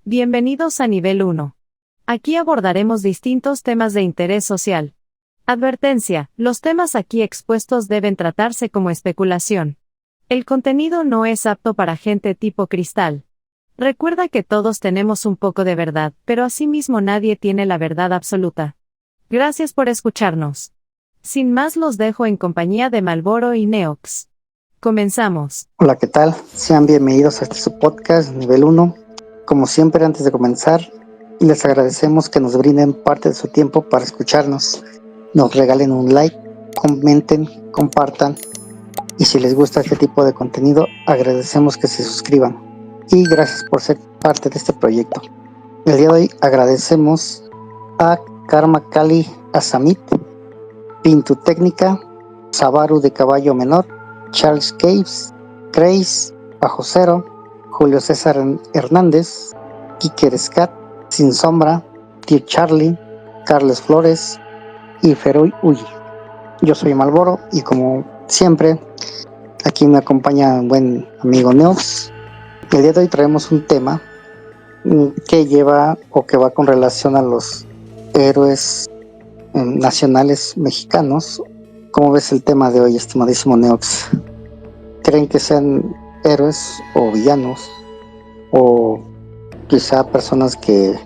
Bienvenidos a Nivel 1. Aquí abordaremos distintos temas de interés social. Advertencia: los temas aquí expuestos deben tratarse como especulación. El contenido no es apto para gente tipo cristal. Recuerda que todos tenemos un poco de verdad, pero asimismo nadie tiene la verdad absoluta. Gracias por escucharnos. Sin más, los dejo en compañía de Malboro y Neox. Comenzamos. Hola, ¿qué tal? Sean bienvenidos a este su podcast Nivel 1. Como siempre, antes de comenzar, les agradecemos que nos brinden parte de su tiempo para escucharnos. Nos regalen un like, comenten, compartan. Y si les gusta este tipo de contenido, agradecemos que se suscriban. Y gracias por ser parte de este proyecto. El día de hoy agradecemos a Karma Kali Asamit, Pintu Técnica, Sabaru de Caballo Menor, Charles Caves, Grace, Bajo Cero, Julio César Hernández, Kiker Scat, Sin Sombra, Tío Charlie, Carles Flores y Feroy Uy. Yo soy Malboro y como siempre, aquí me acompaña un buen amigo Neox. El día de hoy traemos un tema que lleva o que va con relación a los héroes nacionales mexicanos. ¿Cómo ves el tema de hoy, estimadísimo Neox? ¿Creen que sean héroes o villanos, o quizá personas que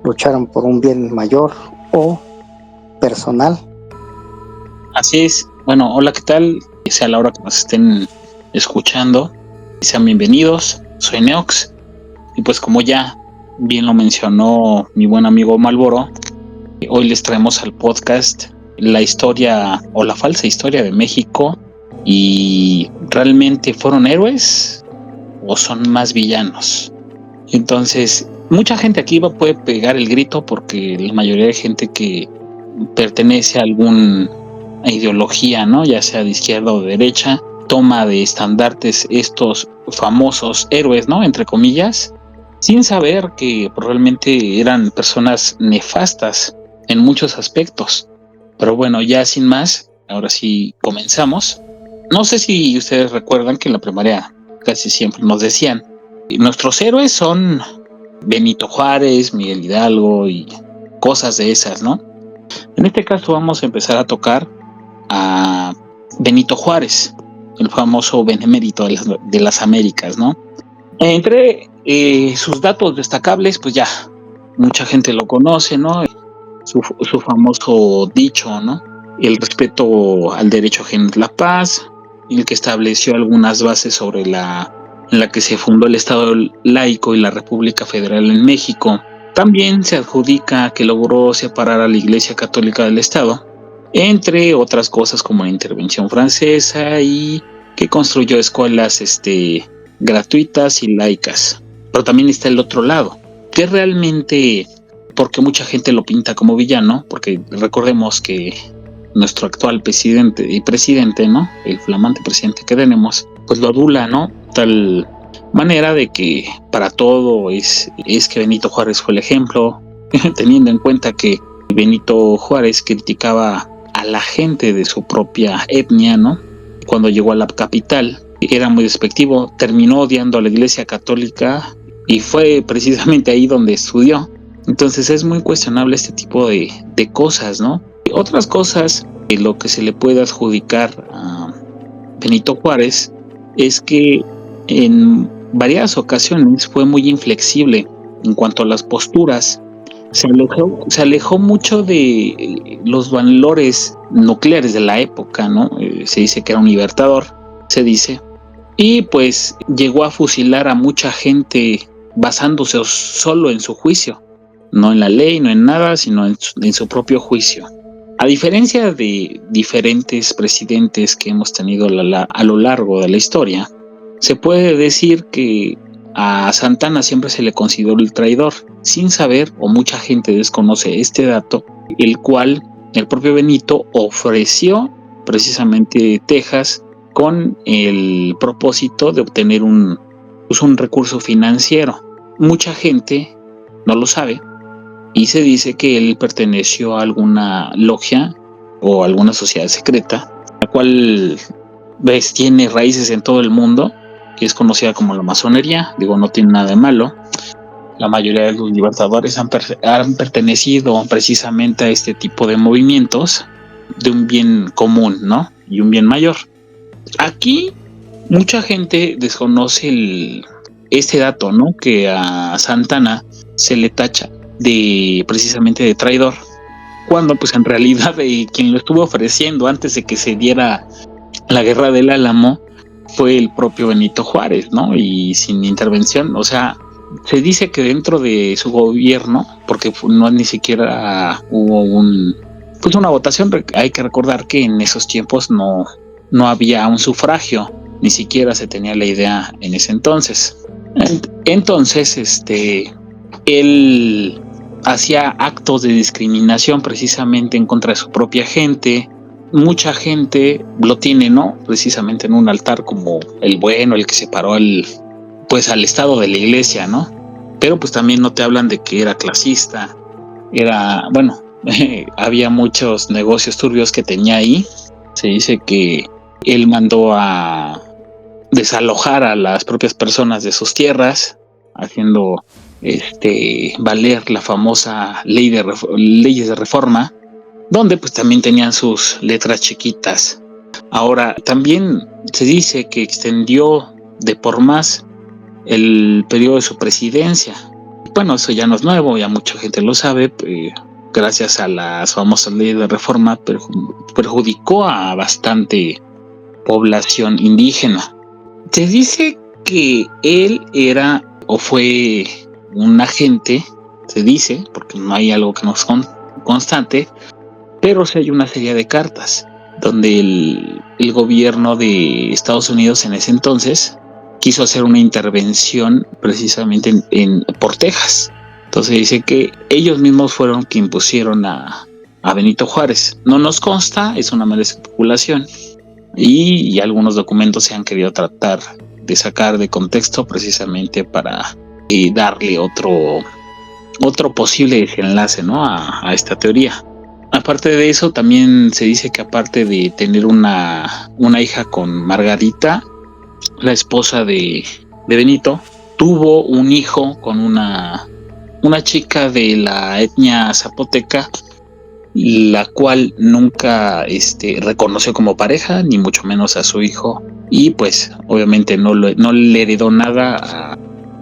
lucharon por un bien mayor o personal? Así es. Bueno, hola, ¿qué tal? Sea la hora que nos estén escuchando, sean bienvenidos. Soy Neox y pues como ya bien lo mencionó mi buen amigo Malboro, hoy les traemos al podcast la historia o la falsa historia de México. ¿Y realmente fueron héroes o son más villanos? Entonces, mucha gente aquí puede pegar el grito porque la mayoría de gente que pertenece a alguna ideología, ¿no? Ya sea de izquierda o de derecha, toma de estandartes estos famosos héroes, ¿no? Entre comillas, sin saber que realmente eran personas nefastas en muchos aspectos. Pero bueno, ya sin más, ahora sí comenzamos. No sé si ustedes recuerdan que en la primaria casi siempre nos decían, nuestros héroes son Benito Juárez, Miguel Hidalgo y cosas de esas, ¿no? En este caso vamos a empezar a tocar a Benito Juárez, el famoso benemérito de las Américas, ¿no? Entre sus datos destacables, pues ya mucha gente lo conoce, ¿no? Su famoso dicho, ¿no? El respeto al derecho ajeno es la paz, el que estableció algunas bases sobre en la que se fundó el Estado laico y la República Federal en México. También se adjudica que logró separar a la Iglesia Católica del Estado, entre otras cosas como la intervención francesa, y que construyó escuelas gratuitas y laicas. Pero también está el otro lado, que realmente, porque mucha gente lo pinta como villano, porque recordemos que nuestro actual presidente, ¿no? El flamante presidente que tenemos, pues lo adula, ¿no? Tal manera de que para todo es que Benito Juárez fue el ejemplo, teniendo en cuenta que Benito Juárez criticaba a la gente de su propia etnia, ¿no? Cuando llegó a la capital, era muy despectivo, terminó odiando a la Iglesia Católica y fue precisamente ahí donde estudió. Entonces es muy cuestionable este tipo de cosas, ¿no? Otras cosas que lo que se le puede adjudicar a Benito Juárez es que en varias ocasiones fue muy inflexible en cuanto a las posturas. Se alejó mucho de los valores nucleares de la época, ¿no? Se dice que era un libertador, se dice. Y pues llegó a fusilar a mucha gente basándose solo en su juicio. No en la ley, no en nada, sino en su propio juicio. A diferencia de diferentes presidentes que hemos tenido a lo largo de la historia, se puede decir que a Santana siempre se le consideró el traidor, sin saber, o mucha gente desconoce este dato, el cual el propio Benito ofreció precisamente Texas con el propósito de obtener un recurso financiero. Mucha gente no lo sabe, y se dice que él perteneció a alguna logia o alguna sociedad secreta, la cual tiene raíces en todo el mundo, que es conocida como la masonería. Digo, no tiene nada de malo. la mayoría de los libertadores han pertenecido precisamente a este tipo de movimientos de un bien común, ¿no? Y un bien mayor. Aquí mucha gente desconoce este dato, ¿no? Que a Santana se le tacha precisamente de traidor, cuando pues en realidad quien lo estuvo ofreciendo antes de que se diera la guerra del Álamo fue el propio Benito Juárez, ¿no? Y sin intervención, o sea, se dice que dentro de su gobierno, porque no ni siquiera hubo una votación. Hay que recordar que en esos tiempos no había un sufragio, ni siquiera se tenía la idea en ese entonces. Entonces, él hacía actos de discriminación precisamente en contra de su propia gente. Mucha gente lo tiene, ¿no? Precisamente en un altar como el bueno, el que separó al estado de la iglesia, ¿no? Pero pues también no te hablan de que era clasista, había muchos negocios turbios que tenía ahí. Se dice que él mandó a desalojar a las propias personas de sus tierras, haciendo valer la famosa leyes de reforma, donde pues también tenían sus letras chiquitas. Ahora, también se dice que extendió de por más el periodo de su presidencia. Bueno, eso ya no es nuevo, ya mucha gente lo sabe. Gracias a las famosas leyes de reforma, perjudicó a bastante población indígena. Se dice que él era o fue un agente, se dice, porque no hay algo que nos constante, pero sí hay una serie de cartas donde el gobierno de Estados Unidos en ese entonces quiso hacer una intervención precisamente por Texas. Entonces dice que ellos mismos fueron quienes impusieron a Benito Juárez. No nos consta, es una mera especulación, y algunos documentos se han querido tratar de sacar de contexto precisamente para darle otro posible desenlace, ¿no? a esta teoría. Aparte de eso, también se dice que aparte de tener una hija con Margarita, la esposa de Benito, tuvo un hijo con una chica de la etnia zapoteca, la cual nunca reconoció como pareja, ni mucho menos a su hijo, y pues obviamente no le heredó nada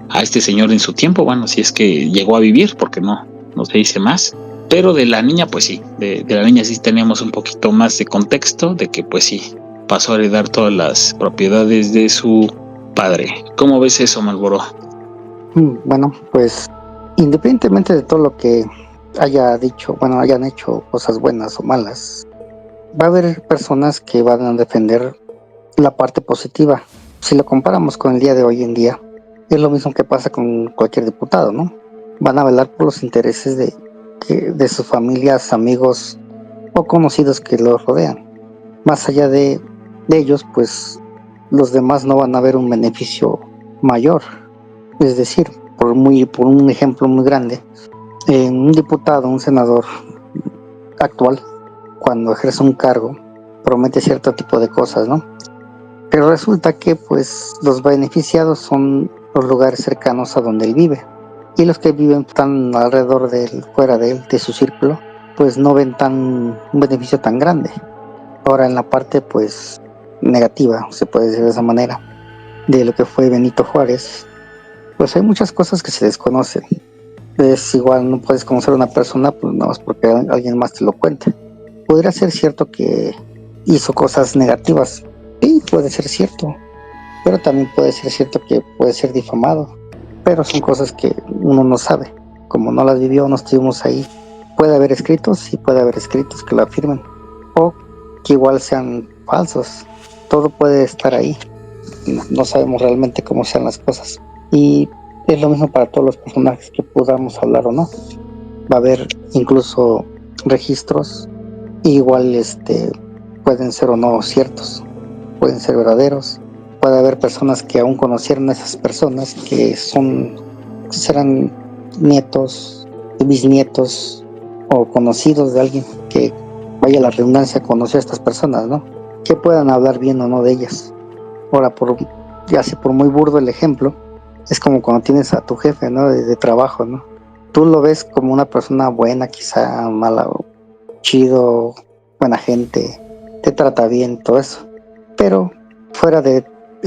a este señor en su tiempo. Bueno, si es que llegó a vivir, porque no se dice más. Pero de la niña, pues sí, de la niña sí tenemos un poquito más de contexto, de que pues sí, pasó a heredar todas las propiedades de su padre. ¿Cómo ves eso, Malboro? Bueno, pues independientemente de todo lo que hayan hecho cosas buenas o malas, va a haber personas que van a defender la parte positiva. Si lo comparamos con el día de hoy en día, es lo mismo que pasa con cualquier diputado, ¿no? Van a velar por los intereses de sus familias, amigos o conocidos que los rodean. Más allá de ellos, pues los demás no van a ver un beneficio mayor. Es decir, por un ejemplo muy grande, un diputado, un senador actual, cuando ejerce un cargo, promete cierto tipo de cosas, ¿no? Pero resulta que pues los beneficiados son los lugares cercanos a donde él vive, y los que viven tan alrededor de él, fuera de él, de su círculo, pues no ven un beneficio tan grande. Ahora, en la parte pues negativa, se puede decir de esa manera, de lo que fue Benito Juárez, pues hay muchas cosas que se desconocen. Es igual, no puedes conocer a una persona pues nada más porque alguien más te lo cuente. Podría ser cierto que hizo cosas negativas, sí, puede ser cierto, pero también puede ser cierto que puede ser difamado. Pero son cosas que uno no sabe, como no las vivió, no estuvimos ahí. Puede haber escritos y puede haber escritos que lo afirmen, o que igual sean falsos. Todo puede estar ahí, no sabemos realmente cómo sean las cosas. Y es lo mismo para todos los personajes que podamos hablar o no. Va a haber incluso registros, igual pueden ser o no ciertos, pueden ser verdaderos. Puede haber personas que aún conocieron a esas personas, que serán nietos, bisnietos o conocidos de alguien que, vaya la redundancia, conoció a estas personas, ¿no? Que puedan hablar bien o no de ellas. Ahora, ya sea por muy burdo el ejemplo, Es como cuando tienes a tu jefe, ¿no? De trabajo, ¿no? Tú lo ves como una persona buena, quizá mala, chido, buena gente, te trata bien, todo eso. Pero fuera del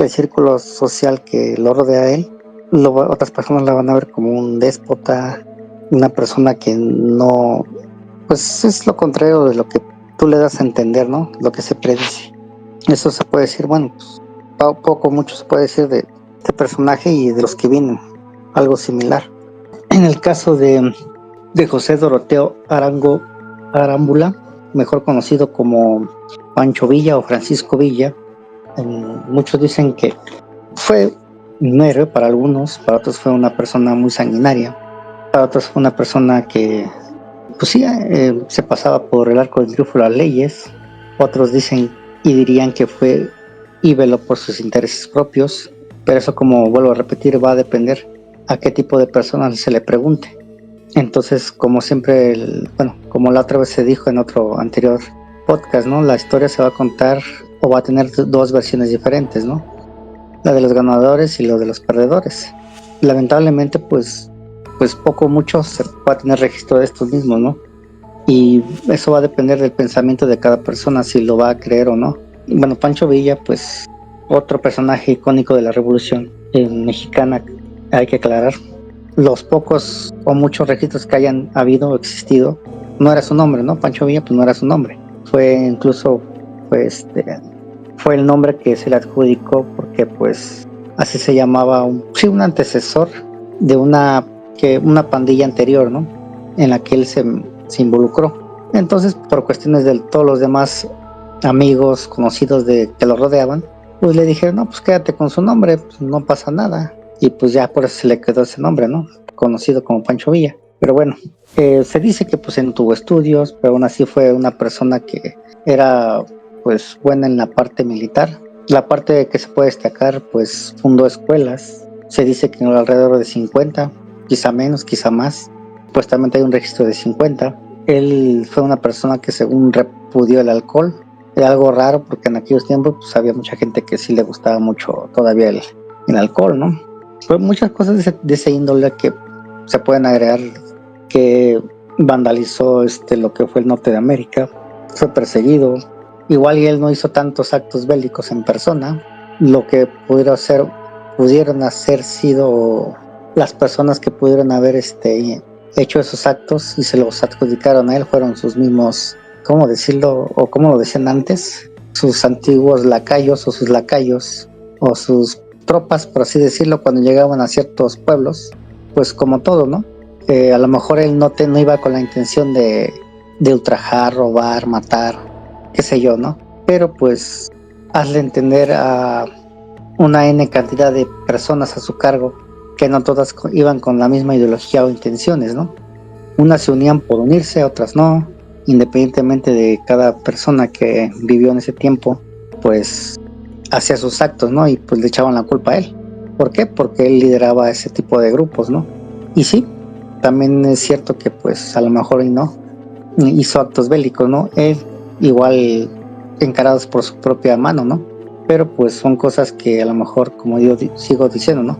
círculo social que lo rodea a él, otras personas la van a ver como un déspota, una persona que no, pues es lo contrario de lo que tú le das a entender, ¿no? Lo que se predice. Eso se puede decir, bueno, pues, poco, mucho se puede decir de este personaje y de los que vienen, algo similar. En el caso de José Doroteo Arango Arámbula, mejor conocido como Pancho Villa o Francisco Villa, muchos dicen que fue un héroe para algunos, para otros fue una persona muy sanguinaria, para otros fue una persona que, pues sí, se pasaba por el arco del triunfo de las leyes, otros dicen y dirían que fue y veló por sus intereses propios, pero eso, como vuelvo a repetir, va a depender a qué tipo de persona se le pregunte. Entonces, como siempre, bueno, como la otra vez se dijo en otro anterior podcast, ¿no? La historia se va a contar o va a tener dos versiones diferentes, ¿no? La de los ganadores y la de los perdedores. Lamentablemente, pues poco o mucho se va a tener registro de estos mismos, ¿no? Y eso va a depender del pensamiento de cada persona, si lo va a creer o no. Bueno, Pancho Villa, pues otro personaje icónico de la Revolución Mexicana, hay que aclarar. Los pocos o muchos registros que hayan habido o existido, no era su nombre, ¿no? Pancho Villa, pues no era su nombre. Fue incluso, pues, fue el nombre que se le adjudicó porque, pues, así se llamaba un antecesor de una pandilla anterior, ¿no? En la que él se involucró. Entonces, por cuestiones de todos los demás amigos, conocidos que lo rodeaban, pues le dijeron, no, pues quédate con su nombre, pues no pasa nada. Y pues ya por eso se le quedó ese nombre, ¿no? Conocido como Pancho Villa. Pero bueno, se dice que pues no tuvo estudios, pero aún así fue una persona que era pues buena en la parte militar. La parte que se puede destacar, pues fundó escuelas. Se dice que alrededor de 50, quizá menos, quizá más. Supuestamente hay un registro de 50. Él fue una persona que según repudió el alcohol. Era algo raro porque en aquellos tiempos pues había mucha gente que sí le gustaba mucho todavía el alcohol, ¿no? Pues muchas cosas de ese índole que se pueden agregar, que vandalizó lo que fue el norte de América, fue perseguido. Igual y él no hizo tantos actos bélicos en persona, lo que pudieron hacer sido las personas que pudieron haber hecho esos actos y se los adjudicaron a él fueron sus mismos, ¿cómo decirlo? O como lo decían antes, sus antiguos lacayos o sus lacayos o sus tropas, por así decirlo, cuando llegaban a ciertos pueblos, pues como todo, ¿no? A lo mejor él no iba con la intención de ultrajar, robar, matar, qué sé yo, ¿no? Pero pues hazle entender a una N cantidad de personas a su cargo que no todas iban con la misma ideología o intenciones, ¿no? Unas se unían por unirse, otras no, independientemente de cada persona que vivió en ese tiempo, pues hacía sus actos, ¿no? Y pues le echaban la culpa a él. ¿Por qué? Porque él lideraba ese tipo de grupos, ¿no? Y sí, también es cierto que pues a lo mejor y no hizo actos bélicos, ¿no? Él igual encarados por su propia mano, ¿no? Pero pues son cosas que a lo mejor, como yo sigo diciendo, ¿no?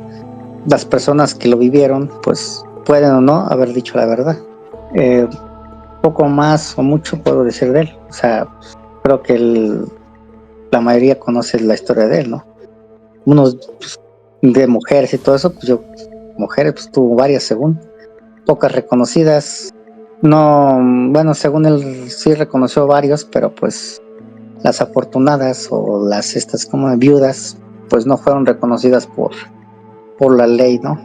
Las personas que lo vivieron, pues pueden o no haber dicho la verdad. Poco más o mucho puedo decir de él. O sea, creo que la mayoría conoce la historia de él, ¿no? Unos pues, de mujeres y todo eso, pues mujeres, pues tuvo varias según, pocas reconocidas. No, bueno, según él sí reconoció varios, pero pues las afortunadas o estas como viudas, pues no fueron reconocidas por la ley, ¿no?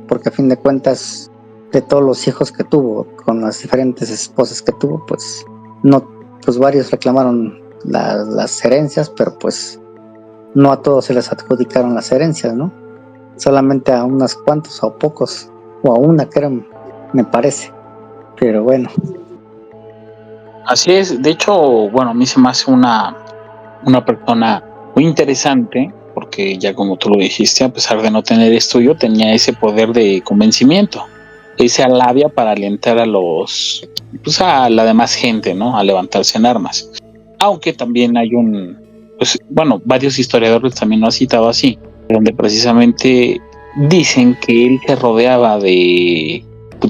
Porque a fin de cuentas, de todos los hijos que tuvo, con las diferentes esposas que tuvo, pues no, pues varios reclamaron las herencias, pero pues no a todos se les adjudicaron las herencias, ¿no? Solamente a unos cuantos o pocos, o a una creo, me parece. Pero bueno. Así es, de hecho, bueno, a mí se me hace una persona muy interesante, porque ya como tú lo dijiste, a pesar de no tener estudio, tenía ese poder de convencimiento, esa labia para alentar pues a la demás gente, ¿no? A levantarse en armas. Aunque también hay varios historiadores también lo han citado así, donde precisamente dicen que él se rodeaba de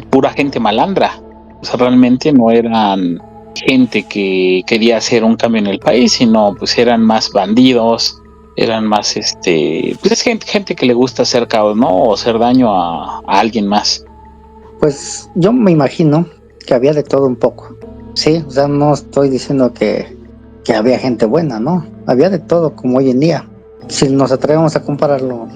pura gente malandra. O sea, realmente no eran gente que quería hacer un cambio en el país, sino pues eran más bandidos, eran más pues es gente que le gusta hacer caos, ¿no? O hacer daño a alguien más. Pues yo me imagino que había de todo un poco. Sí, o sea, no estoy diciendo que había gente buena, ¿no? Había de todo como hoy en día. Si nos atrevemos a compararlo,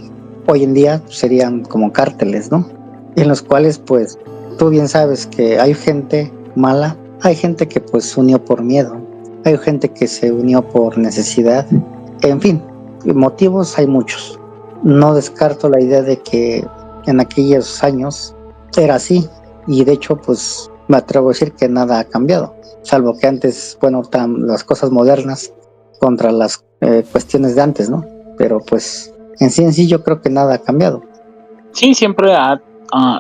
hoy en día serían como cárteles, ¿no? En los cuales, pues, tú bien sabes que hay gente mala, hay gente que pues se unió por miedo, hay gente que se unió por necesidad, en fin, motivos hay muchos. No descarto la idea de que en aquellos años era así, y de hecho, pues, me atrevo a decir que nada ha cambiado, salvo que antes, bueno, las cosas modernas contra las cuestiones de antes, ¿no? Pero pues en sí yo creo que nada ha cambiado. Sí, siempre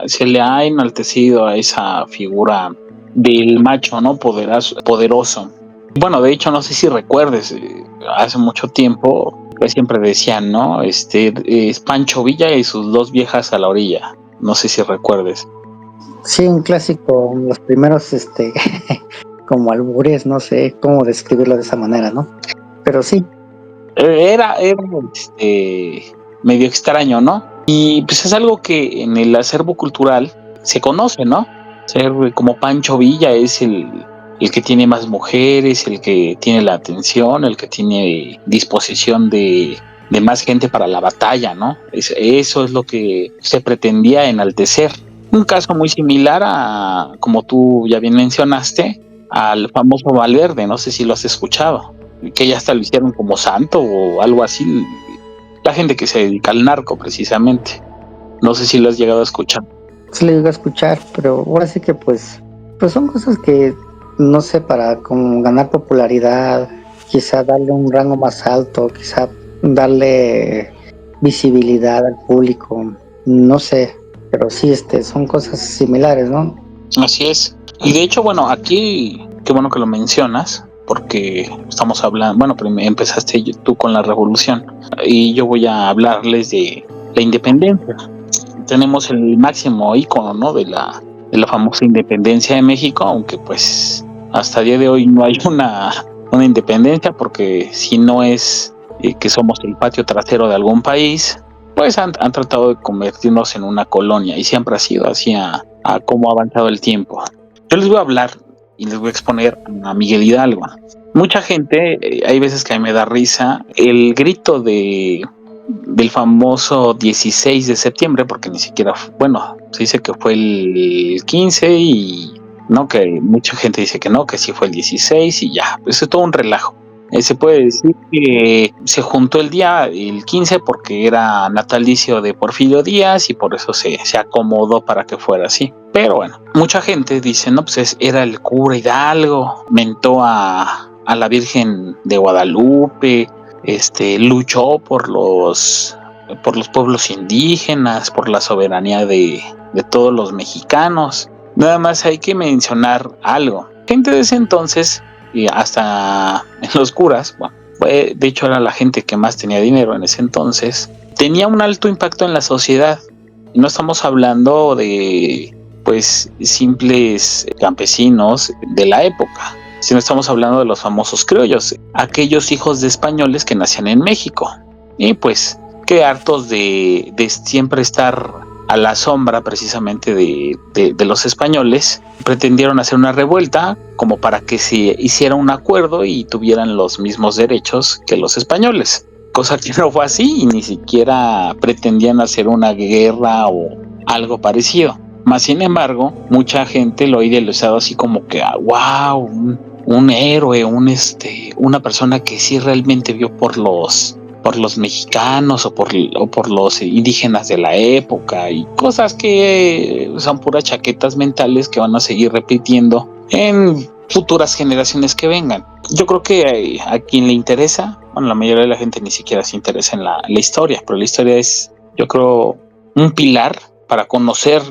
se le ha enaltecido a esa figura del macho, ¿no? Poderoso. Bueno, de hecho, no sé si recuerdes, hace mucho tiempo siempre decían, ¿no? Es Pancho Villa y sus dos viejas a la orilla. No sé si recuerdes. Sí, un clásico, los primeros, como albures, no sé cómo describirlo de esa manera, ¿no? Pero sí. Era medio extraño, ¿no? Y pues es algo que en el acervo cultural se conoce, ¿no? Ser como Pancho Villa es el que tiene más mujeres, el que tiene la atención, el que tiene disposición de más gente para la batalla, ¿no? Eso es lo que se pretendía enaltecer. Un caso muy similar a, como tú ya bien mencionaste, al famoso Valverde, no sé si lo has escuchado, que ya hasta lo hicieron como santo o algo así, la gente que se dedica al narco precisamente. No sé si lo has llegado a escuchar. Sí le llego a escuchar, pero ahora sí que pues son cosas que no sé, para como ganar popularidad, quizá darle un rango más alto, quizá darle visibilidad al público, no sé, pero sí, son cosas similares, ¿no? Así es. Y de hecho, bueno, aquí, qué bueno que lo mencionas, porque estamos hablando, bueno, empezaste tú con la revolución y yo voy a hablarles de la independencia. Tenemos el máximo ícono, ¿no? De la famosa independencia de México, aunque pues hasta el día de hoy no hay una independencia, porque si no es que somos el patio trasero de algún país, pues han tratado de convertirnos en una colonia y siempre ha sido así a cómo ha avanzado el tiempo. Yo les voy a hablar y les voy a exponer a Miguel Hidalgo. Mucha gente, hay veces que a mí me da risa el grito del famoso 16 de septiembre, porque ni siquiera, bueno, se dice que fue el 15 y no, que mucha gente dice que no, que sí fue el 16 y ya, pues es todo un relajo. Se puede decir que se juntó el 15 porque era natalicio de Porfirio Díaz y por eso se acomodó para que fuera así. Pero bueno, mucha gente dice, no, pues era el cura Hidalgo, mentó a la Virgen de Guadalupe, luchó por los pueblos indígenas, por la soberanía de todos los mexicanos. Nada más hay que mencionar algo. Gente de ese entonces, y hasta en los curas, bueno, de hecho era la gente que más tenía dinero en ese entonces, tenía un alto impacto en la sociedad. No estamos hablando de pues simples campesinos de la época, sino estamos hablando de los famosos criollos, aquellos hijos de españoles que nacían en México. Y pues que hartos de siempre estar a la sombra precisamente de los españoles, pretendieron hacer una revuelta como para que se hiciera un acuerdo y tuvieran los mismos derechos que los españoles, cosa que no fue así y ni siquiera pretendían hacer una guerra o algo parecido. Más sin embargo, mucha gente lo ha idealizado así como que, wow, un héroe, una persona que sí realmente vio por los mexicanos o por los indígenas de la época y cosas que son puras chaquetas mentales que van a seguir repitiendo en futuras generaciones que vengan. Yo creo que a quien le interesa, bueno, la mayoría de la gente ni siquiera se interesa en la historia, pero la historia es, yo creo, un pilar para conocer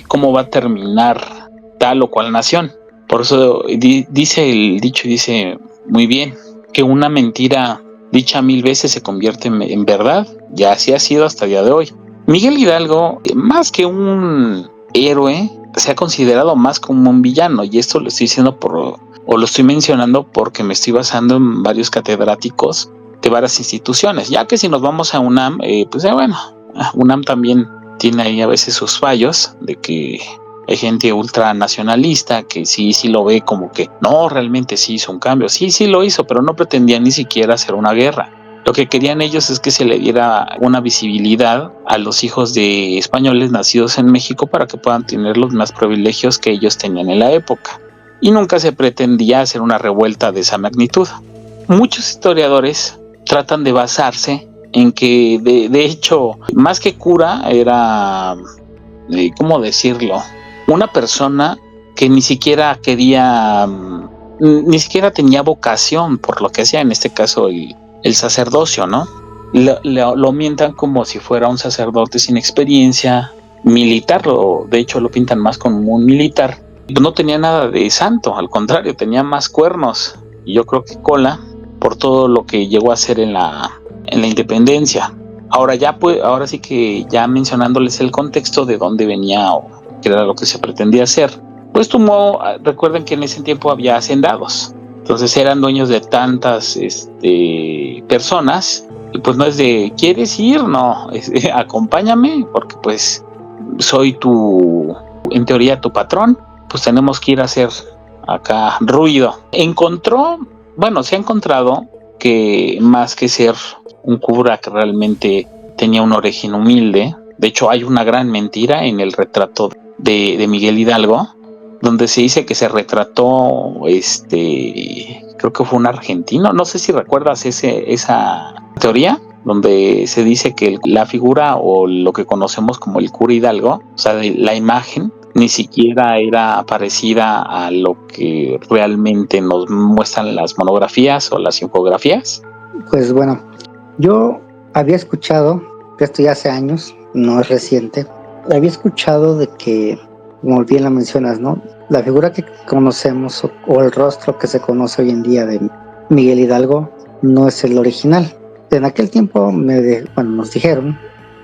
cómo va a terminar tal o cual nación. Por eso dice el dicho, dice muy bien, que una mentira dicha 1000 veces se convierte en verdad, ya así ha sido hasta el día de hoy. Miguel Hidalgo, más que un héroe, se ha considerado más como un villano, y esto lo estoy diciendo lo estoy mencionando porque me estoy basando en varios catedráticos de varias instituciones, ya que si nos vamos a UNAM, bueno, UNAM también tiene ahí a veces sus fallos, de que hay gente ultranacionalista que sí lo ve como que no, realmente sí hizo un cambio, sí lo hizo, pero no pretendía ni siquiera hacer una guerra. Lo que querían ellos es que se le diera una visibilidad a los hijos de españoles nacidos en México para que puedan tener los más privilegios que ellos tenían en la época. Y nunca se pretendía hacer una revuelta de esa magnitud. Muchos historiadores tratan de basarse en que, de hecho, más que cura, era, ¿cómo decirlo? Una persona que ni siquiera quería, ni siquiera tenía vocación por lo que hacía, en este caso el sacerdocio, ¿no? Lo mientan como si fuera un sacerdote sin experiencia militar, de hecho lo pintan más como un militar. No tenía nada de santo, al contrario, tenía más cuernos y yo creo que cola por todo lo que llegó a hacer en la independencia. Ahora sí que ya mencionándoles el contexto de dónde venía o qué era lo que se pretendía hacer, pues recuerden que en ese tiempo había hacendados, entonces eran dueños de tantas personas, y pues no es de ¿quieres ir? No, acompáñame porque pues soy en teoría tu patrón, pues tenemos que ir a hacer acá ruido. Se ha encontrado que más que ser un cura que realmente tenía un origen humilde, de hecho hay una gran mentira en el retrato de Miguel Hidalgo, donde se dice que se retrató, creo que fue un argentino, no sé si recuerdas esa teoría, donde se dice que la figura o lo que conocemos como el cura Hidalgo, o sea, la imagen, ni siquiera era parecida a lo que realmente nos muestran las monografías o las infografías. Pues bueno, yo había escuchado, esto ya hace años, no es reciente, había escuchado de que, como bien la mencionas, ¿no? La figura que conocemos o el rostro que se conoce hoy en día de Miguel Hidalgo no es el original. En aquel tiempo nos dijeron,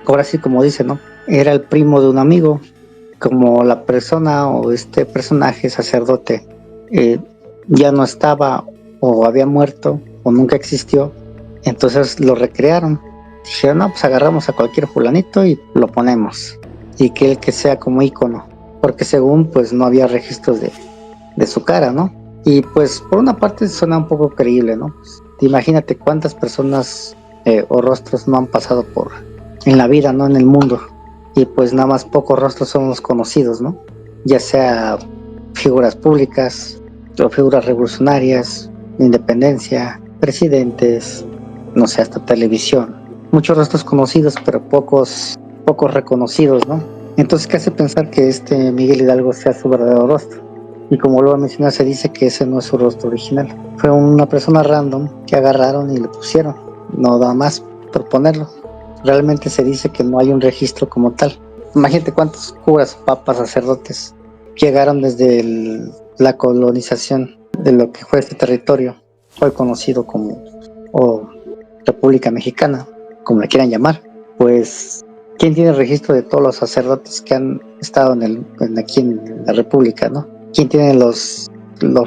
ahora sí como dice, ¿no? Era el primo de un amigo, como la persona o este personaje sacerdote ya no estaba o había muerto o nunca existió, entonces lo recrearon. Dijeron, no, pues agarramos a cualquier fulanito y lo ponemos, y que el que sea como ícono, porque según pues no había registros de su cara, ¿no? Y pues por una parte suena un poco creíble, ¿no? Pues, imagínate cuántas personas o rostros no han pasado en la vida, ¿no? En el mundo, y pues nada más pocos rostros son los conocidos, ¿no? Ya sea figuras públicas o figuras revolucionarias, de independencia, presidentes, no sé, hasta televisión. Muchos rostros conocidos, pero pocos reconocidos, ¿no? Entonces, ¿qué hace pensar que este Miguel Hidalgo sea su verdadero rostro? Y como lo mencioné, se dice que ese no es su rostro original. Fue una persona random que agarraron y le pusieron, no nada más por ponerlo. Realmente se dice que no hay un registro como tal. Imagínate cuántos curas, papas, sacerdotes llegaron desde la colonización de lo que fue este territorio, hoy conocido como República Mexicana, como le quieran llamar. Pues, ¿quién tiene registro de todos los sacerdotes que han estado aquí en la República, ¿no? ¿Quién tiene los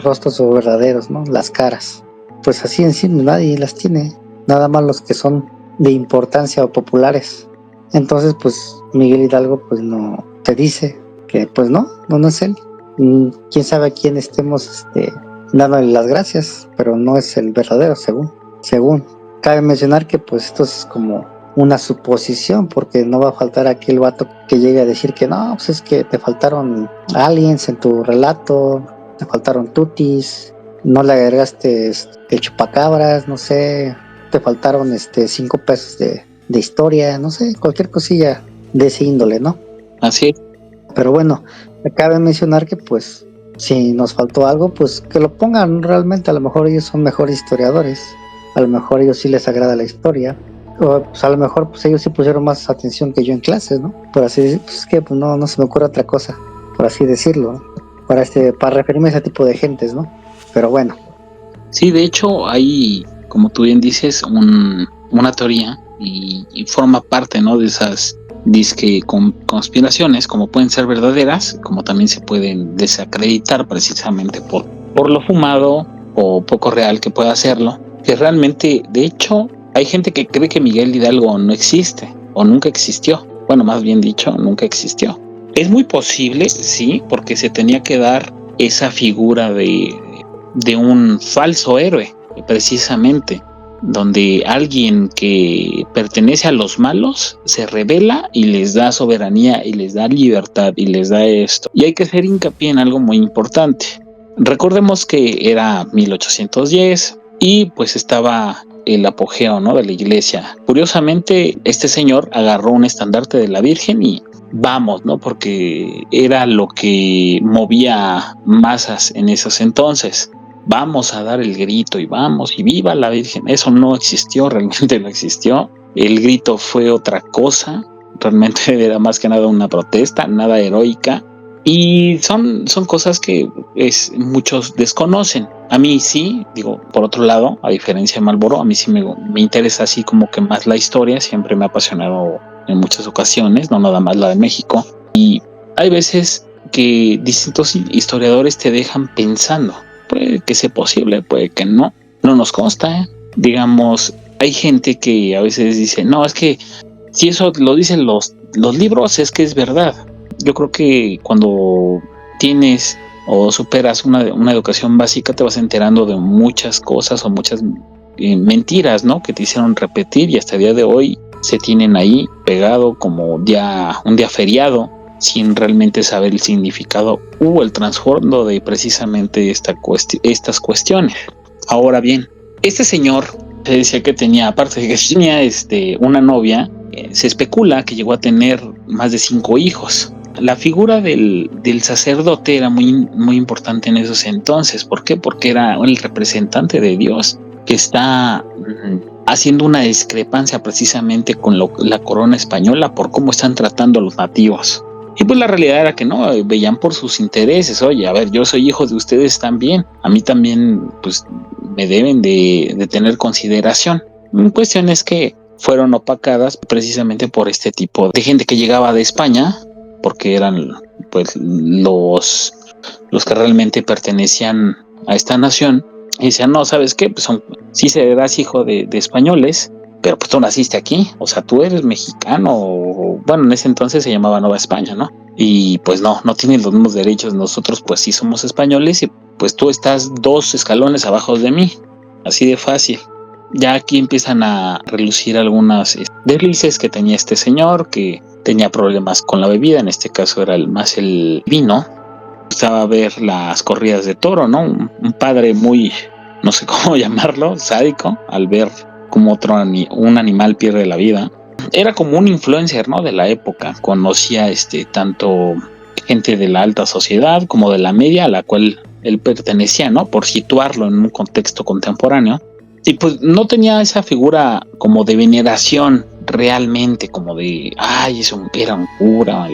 rostros verdaderos, ¿no? Las caras. Pues así en sí nadie las tiene, nada más los que son de importancia o populares. Entonces, pues Miguel Hidalgo pues no te dice que pues no es él. Quién sabe a quién estemos dándole las gracias, pero no es el verdadero según. Cabe mencionar que pues esto es como una suposición, porque no va a faltar aquel vato que llegue a decir que no, pues es que te faltaron aliens en tu relato, te faltaron tutis, no le agregaste el chupacabras, no sé, te faltaron 5 pesos de historia, no sé, cualquier cosilla de ese índole, ¿no? Así es. Pero bueno, cabe mencionar que pues si nos faltó algo, pues que lo pongan realmente. A lo mejor ellos son mejores historiadores, a lo mejor ellos sí les agrada la historia, o pues a lo mejor pues ellos sí pusieron más atención que yo en clases, ¿no? Por así decir, pues que pues, no se me ocurre otra cosa, por así decirlo, ¿no? Para referirme a ese tipo de gentes, ¿no? Pero bueno. Sí, de hecho hay, como tú bien dices, una teoría y forma parte, ¿no? de esas disque conspiraciones, como pueden ser verdaderas, como también se pueden desacreditar precisamente por lo fumado o poco real que pueda hacerlo. Que realmente, de hecho, hay gente que cree que Miguel Hidalgo no existe o nunca existió. Bueno, más bien dicho, nunca existió. Es muy posible, sí, porque se tenía que dar esa figura de un falso héroe, precisamente, donde alguien que pertenece a los malos se revela y les da soberanía y les da libertad y les da esto. Y hay que hacer hincapié en algo muy importante. Recordemos que era 1810 y pues estaba el apogeo, ¿no?, de la iglesia. Curiosamente, este señor agarró un estandarte de la Virgen y vamos, ¿no?, porque era lo que movía masas en esos entonces. Vamos a dar el grito y vamos, y viva la Virgen. Eso no existió, realmente no existió. El grito fue otra cosa, realmente era más que nada una protesta, nada heroica. Y son cosas que muchos desconocen. A mí sí, digo, por otro lado, a diferencia de Marlboro, a mí sí me interesa así como que más la historia, siempre me ha apasionado en muchas ocasiones, no nada más la de México. Y hay veces que distintos historiadores te dejan pensando. Puede que sea posible, puede que no. No nos consta, ¿eh? Digamos, hay gente que a veces dice, no, es que si eso lo dicen los libros, es que es verdad. Yo creo que cuando tienes o superas una educación básica, te vas enterando de muchas cosas o muchas mentiras, ¿no?, que te hicieron repetir y hasta el día de hoy se tienen ahí pegado como un día feriado, sin realmente saber el significado o el trasfondo de precisamente estas cuestiones. Ahora bien, este señor se decía que tenía, aparte de que tenía una novia, se especula que llegó a tener más de 5 hijos. La figura del sacerdote era muy importante en esos entonces. ¿Por qué? Porque era el representante de Dios que está haciendo una discrepancia precisamente con la corona española por cómo están tratando a los nativos. Y pues la realidad era que no, veían por sus intereses. Oye, a ver, yo soy hijo de ustedes también, a mí también pues me deben de tener consideración. Cuestión es que fueron opacadas precisamente por este tipo de gente que llegaba de España, porque eran pues los que realmente pertenecían a esta nación, y decían, no, ¿sabes qué? Pues sí serás hijo de españoles, pero pues tú naciste aquí, o sea, tú eres mexicano, o bueno, en ese entonces se llamaba Nueva España, ¿no? Y pues no tienen los mismos derechos, nosotros pues sí somos españoles y pues tú estás 2 escalones abajo de mí, así de fácil. Ya aquí empiezan a relucir algunas deslices que tenía este señor, que tenía problemas con la bebida, en este caso era más el vino. Gustaba ver las corridas de toro, ¿no? Un padre muy, no sé cómo llamarlo, sádico, al ver cómo un animal pierde la vida. Era como un influencer, ¿no?, de la época. Conocía tanto gente de la alta sociedad como de la media, a la cual él pertenecía, ¿no?, por situarlo en un contexto contemporáneo. Y pues no tenía esa figura como de veneración realmente, como de, ay, era un cura,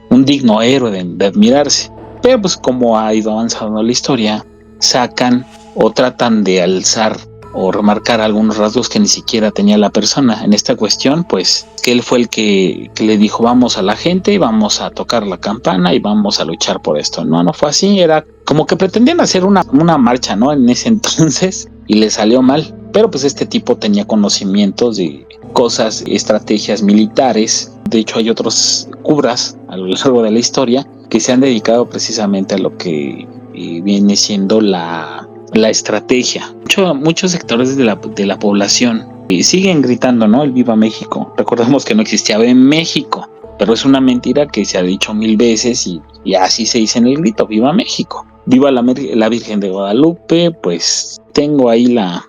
un digno héroe de admirarse. Pero pues como ha ido avanzando la historia, sacan o tratan de alzar o remarcar algunos rasgos que ni siquiera tenía la persona. En esta cuestión, pues, que él fue el que le dijo, vamos a la gente, vamos a tocar la campana y vamos a luchar por esto. No fue así, era como que pretendían hacer una marcha, ¿no?, en ese entonces, y le salió mal. Pero pues este tipo tenía conocimientos de cosas, estrategias militares. De hecho, hay otros curas a lo largo de la historia que se han dedicado precisamente a lo que viene siendo la estrategia. Muchos sectores de la población siguen gritando, ¿no?, el Viva México. Recordemos que no existía en México, pero es una mentira que se ha dicho 1000 veces y así se dice en el grito, Viva México. Viva la Virgen de Guadalupe. Pues tengo ahí la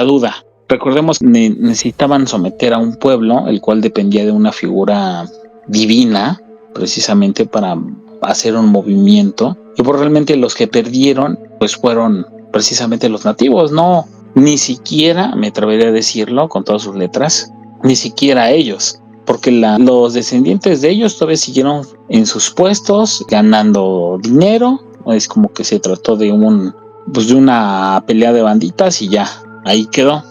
duda. Recordemos que necesitaban someter a un pueblo, el cual dependía de una figura divina, precisamente para hacer un movimiento. Y pues realmente los que perdieron pues fueron precisamente los nativos. No, ni siquiera, me atrevería a decirlo con todas sus letras, ni siquiera ellos, porque los descendientes de ellos todavía siguieron en sus puestos ganando dinero. Es como que se trató de una pelea de banditas y ya, ahí quedó.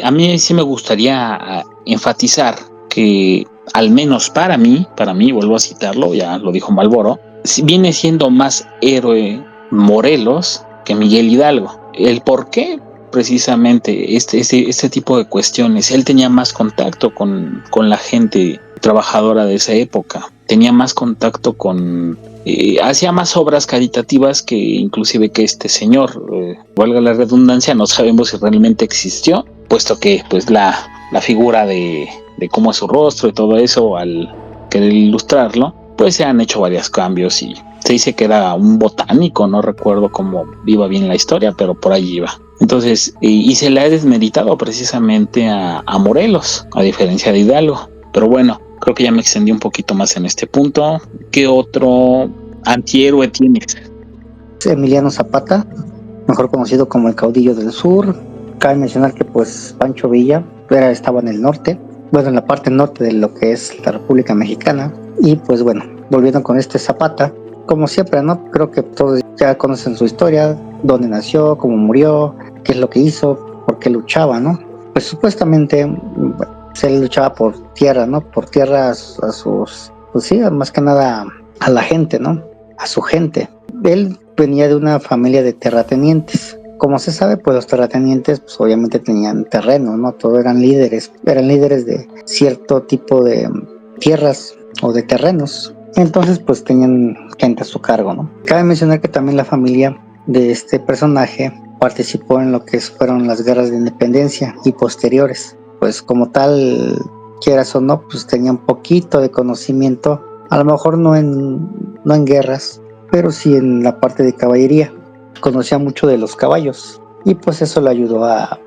A mí sí me gustaría enfatizar que al menos para mí, vuelvo a citarlo, ya lo dijo Malboro, viene siendo más héroe Morelos que Miguel Hidalgo. ¿El por qué? Precisamente este tipo de cuestiones. Él tenía más contacto con la gente trabajadora de esa época, tenía más contacto con... hacía más obras caritativas que inclusive que este señor. Valga la redundancia, no sabemos si realmente existió, puesto que pues la figura de cómo es su rostro y todo eso, al querer ilustrarlo, pues se han hecho varios cambios y se dice que era un botánico, no recuerdo cómo iba bien la historia, pero por ahí iba. Entonces, y se le ha desmeritado precisamente a Morelos, a diferencia de Hidalgo. Pero bueno, creo que ya me extendí un poquito más en este punto. ¿Qué otro antihéroe tienes? Emiliano Zapata, mejor conocido como el caudillo del sur. Cabe mencionar que pues Pancho Villa estaba en el norte, bueno, en la parte norte de lo que es la República Mexicana. Y pues bueno, volviendo con este Zapata, como siempre, ¿no? Creo que todos ya conocen su historia, dónde nació, cómo murió, qué es lo que hizo, por qué luchaba, ¿no? Pues supuestamente, bueno, él luchaba por tierra, ¿no? Por tierra a sus, pues sí, más que nada a la gente, ¿no? A su gente. Él venía de una familia de terratenientes. Como se sabe, pues los terratenientes pues obviamente tenían terreno, ¿no? Todos eran líderes de cierto tipo de tierras o de terrenos. Entonces pues tenían gente a su cargo, ¿no? Cabe mencionar que también la familia de este personaje participó en lo que fueron las guerras de independencia y posteriores. Pues como tal, quieras o no, pues tenía un poquito de conocimiento, a lo mejor no en guerras, pero sí en la parte de caballería. Conocía mucho de los caballos y pues eso le ayudó a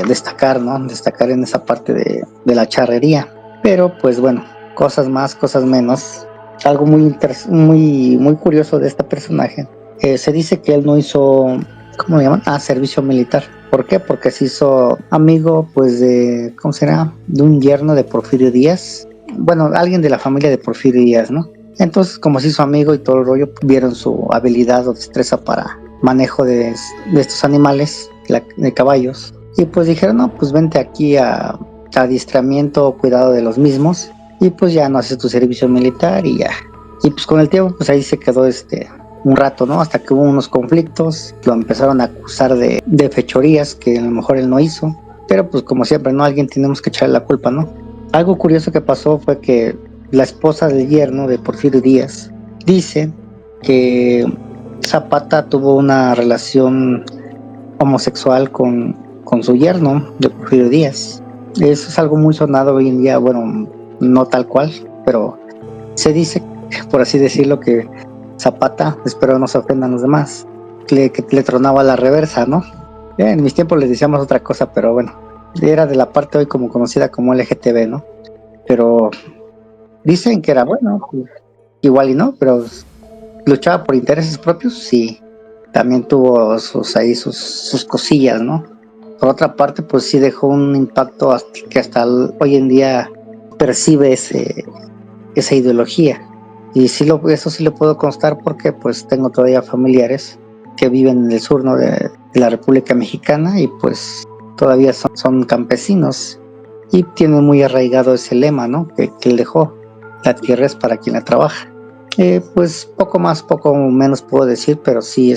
destacar, ¿no? Destacar en esa parte de la charrería. Pero pues bueno, cosas más, cosas menos. Algo muy curioso de este personaje. Se dice que él no hizo, ¿cómo le llaman? Servicio militar. ¿Por qué? Porque se hizo amigo, pues, de, ¿cómo será? De un yerno de Porfirio Díaz. Bueno, alguien de la familia de Porfirio Díaz, ¿no? Entonces, como se hizo amigo y todo el rollo, vieron su habilidad o destreza para manejo de estos animales, de caballos. Y pues dijeron, no, pues vente aquí a adiestramiento o cuidado de los mismos. Y pues ya no haces tu servicio militar y ya. Y pues con el tiempo, pues ahí se quedó un rato, ¿no? Hasta que hubo unos conflictos, lo empezaron a acusar de fechorías que a lo mejor él no hizo, pero pues como siempre, ¿no? Alguien tenemos que echarle la culpa, ¿no? Algo curioso que pasó fue que la esposa del yerno de Porfirio Díaz dice que Zapata tuvo una relación homosexual con su yerno de Porfirio Díaz. Eso es algo muy sonado hoy en día, bueno, no tal cual, pero se dice, por así decirlo, que Zapata, espero no se ofendan los demás, que le tronaba la reversa, ¿no? En mis tiempos les decíamos otra cosa, pero bueno, era de la parte hoy como conocida como LGTB, ¿no? Pero dicen que era bueno, igual y no, pero luchaba por intereses propios, sí, también tuvo sus cosillas, ¿no? Por otra parte, pues sí dejó un impacto que hasta hoy en día percibe esa ideología. Y sí eso sí lo puedo constar porque pues tengo todavía familiares que viven en el sur, ¿no? de la República Mexicana y pues todavía son campesinos y tienen muy arraigado ese lema, ¿no? que él dejó, la tierra es para quien la trabaja. Pues poco más, poco menos puedo decir, pero sí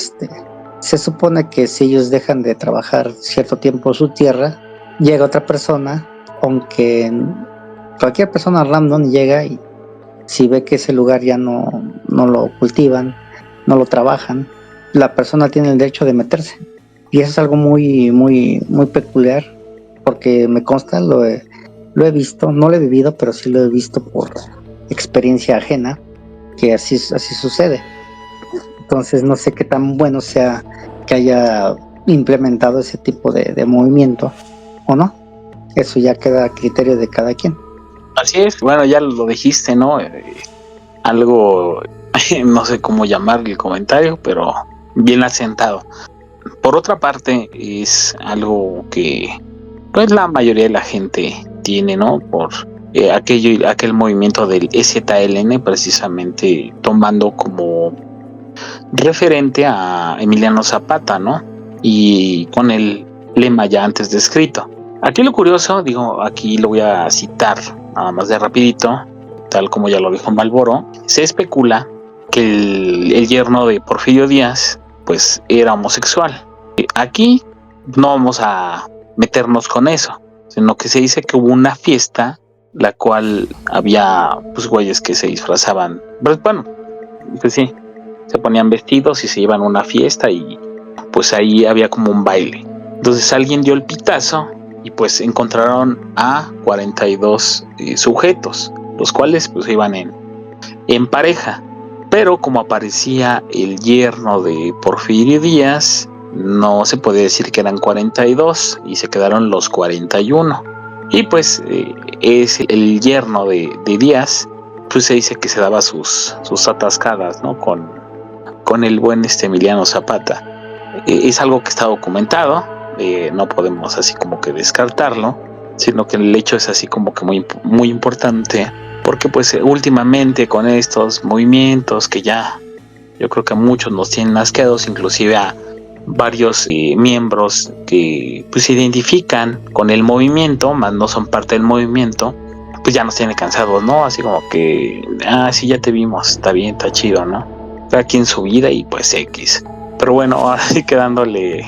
se supone que si ellos dejan de trabajar cierto tiempo su tierra, llega otra persona, aunque cualquier persona random llega y si ve que ese lugar ya no lo cultivan, no lo trabajan, la persona tiene el derecho de meterse. Y eso es algo muy peculiar, porque me consta, lo he visto, no lo he vivido, pero sí lo he visto por experiencia ajena, que así sucede. Entonces no sé qué tan bueno sea que haya implementado ese tipo de movimiento o no. Eso ya queda a criterio de cada quien. Así es, bueno, ya lo dijiste, ¿no? Algo, no sé cómo llamarle el comentario, pero bien asentado. Por otra parte, es algo que pues la mayoría de la gente tiene, ¿no? Por aquel movimiento del EZLN, precisamente tomando como referente a Emiliano Zapata, ¿no? Y con el lema ya antes descrito. Aquí lo curioso, digo, aquí lo voy a citar nada más de rapidito, tal como ya lo dijo Malboro, se especula que el yerno de Porfirio Díaz pues era homosexual. Aquí no vamos a meternos con eso, sino que se dice que hubo una fiesta la cual había pues güeyes que se disfrazaban, pues bueno, pues sí, se ponían vestidos y se iban a una fiesta y pues ahí había como un baile. Entonces alguien dio el pitazo y pues encontraron a 42 sujetos, los cuales pues iban en pareja. Pero como aparecía el yerno de Porfirio Díaz, no se puede decir que eran 42 y se quedaron los 41. Y pues es el yerno de Díaz, pues se dice que se daba sus atascadas, ¿no? Con el buen Emiliano Zapata. Es algo que está documentado, no podemos así como que descartarlo, sino que el hecho es así como que muy, muy importante, porque pues últimamente con estos movimientos que ya yo creo que a muchos nos tienen asqueados, inclusive a varios miembros que pues se identifican con el movimiento, más no son parte del movimiento, pues ya nos tiene cansados, ¿no? Así como que, sí, ya te vimos, está bien, está chido, ¿no? Cada quien su vida y pues X. Pero bueno, ahora sí que dándole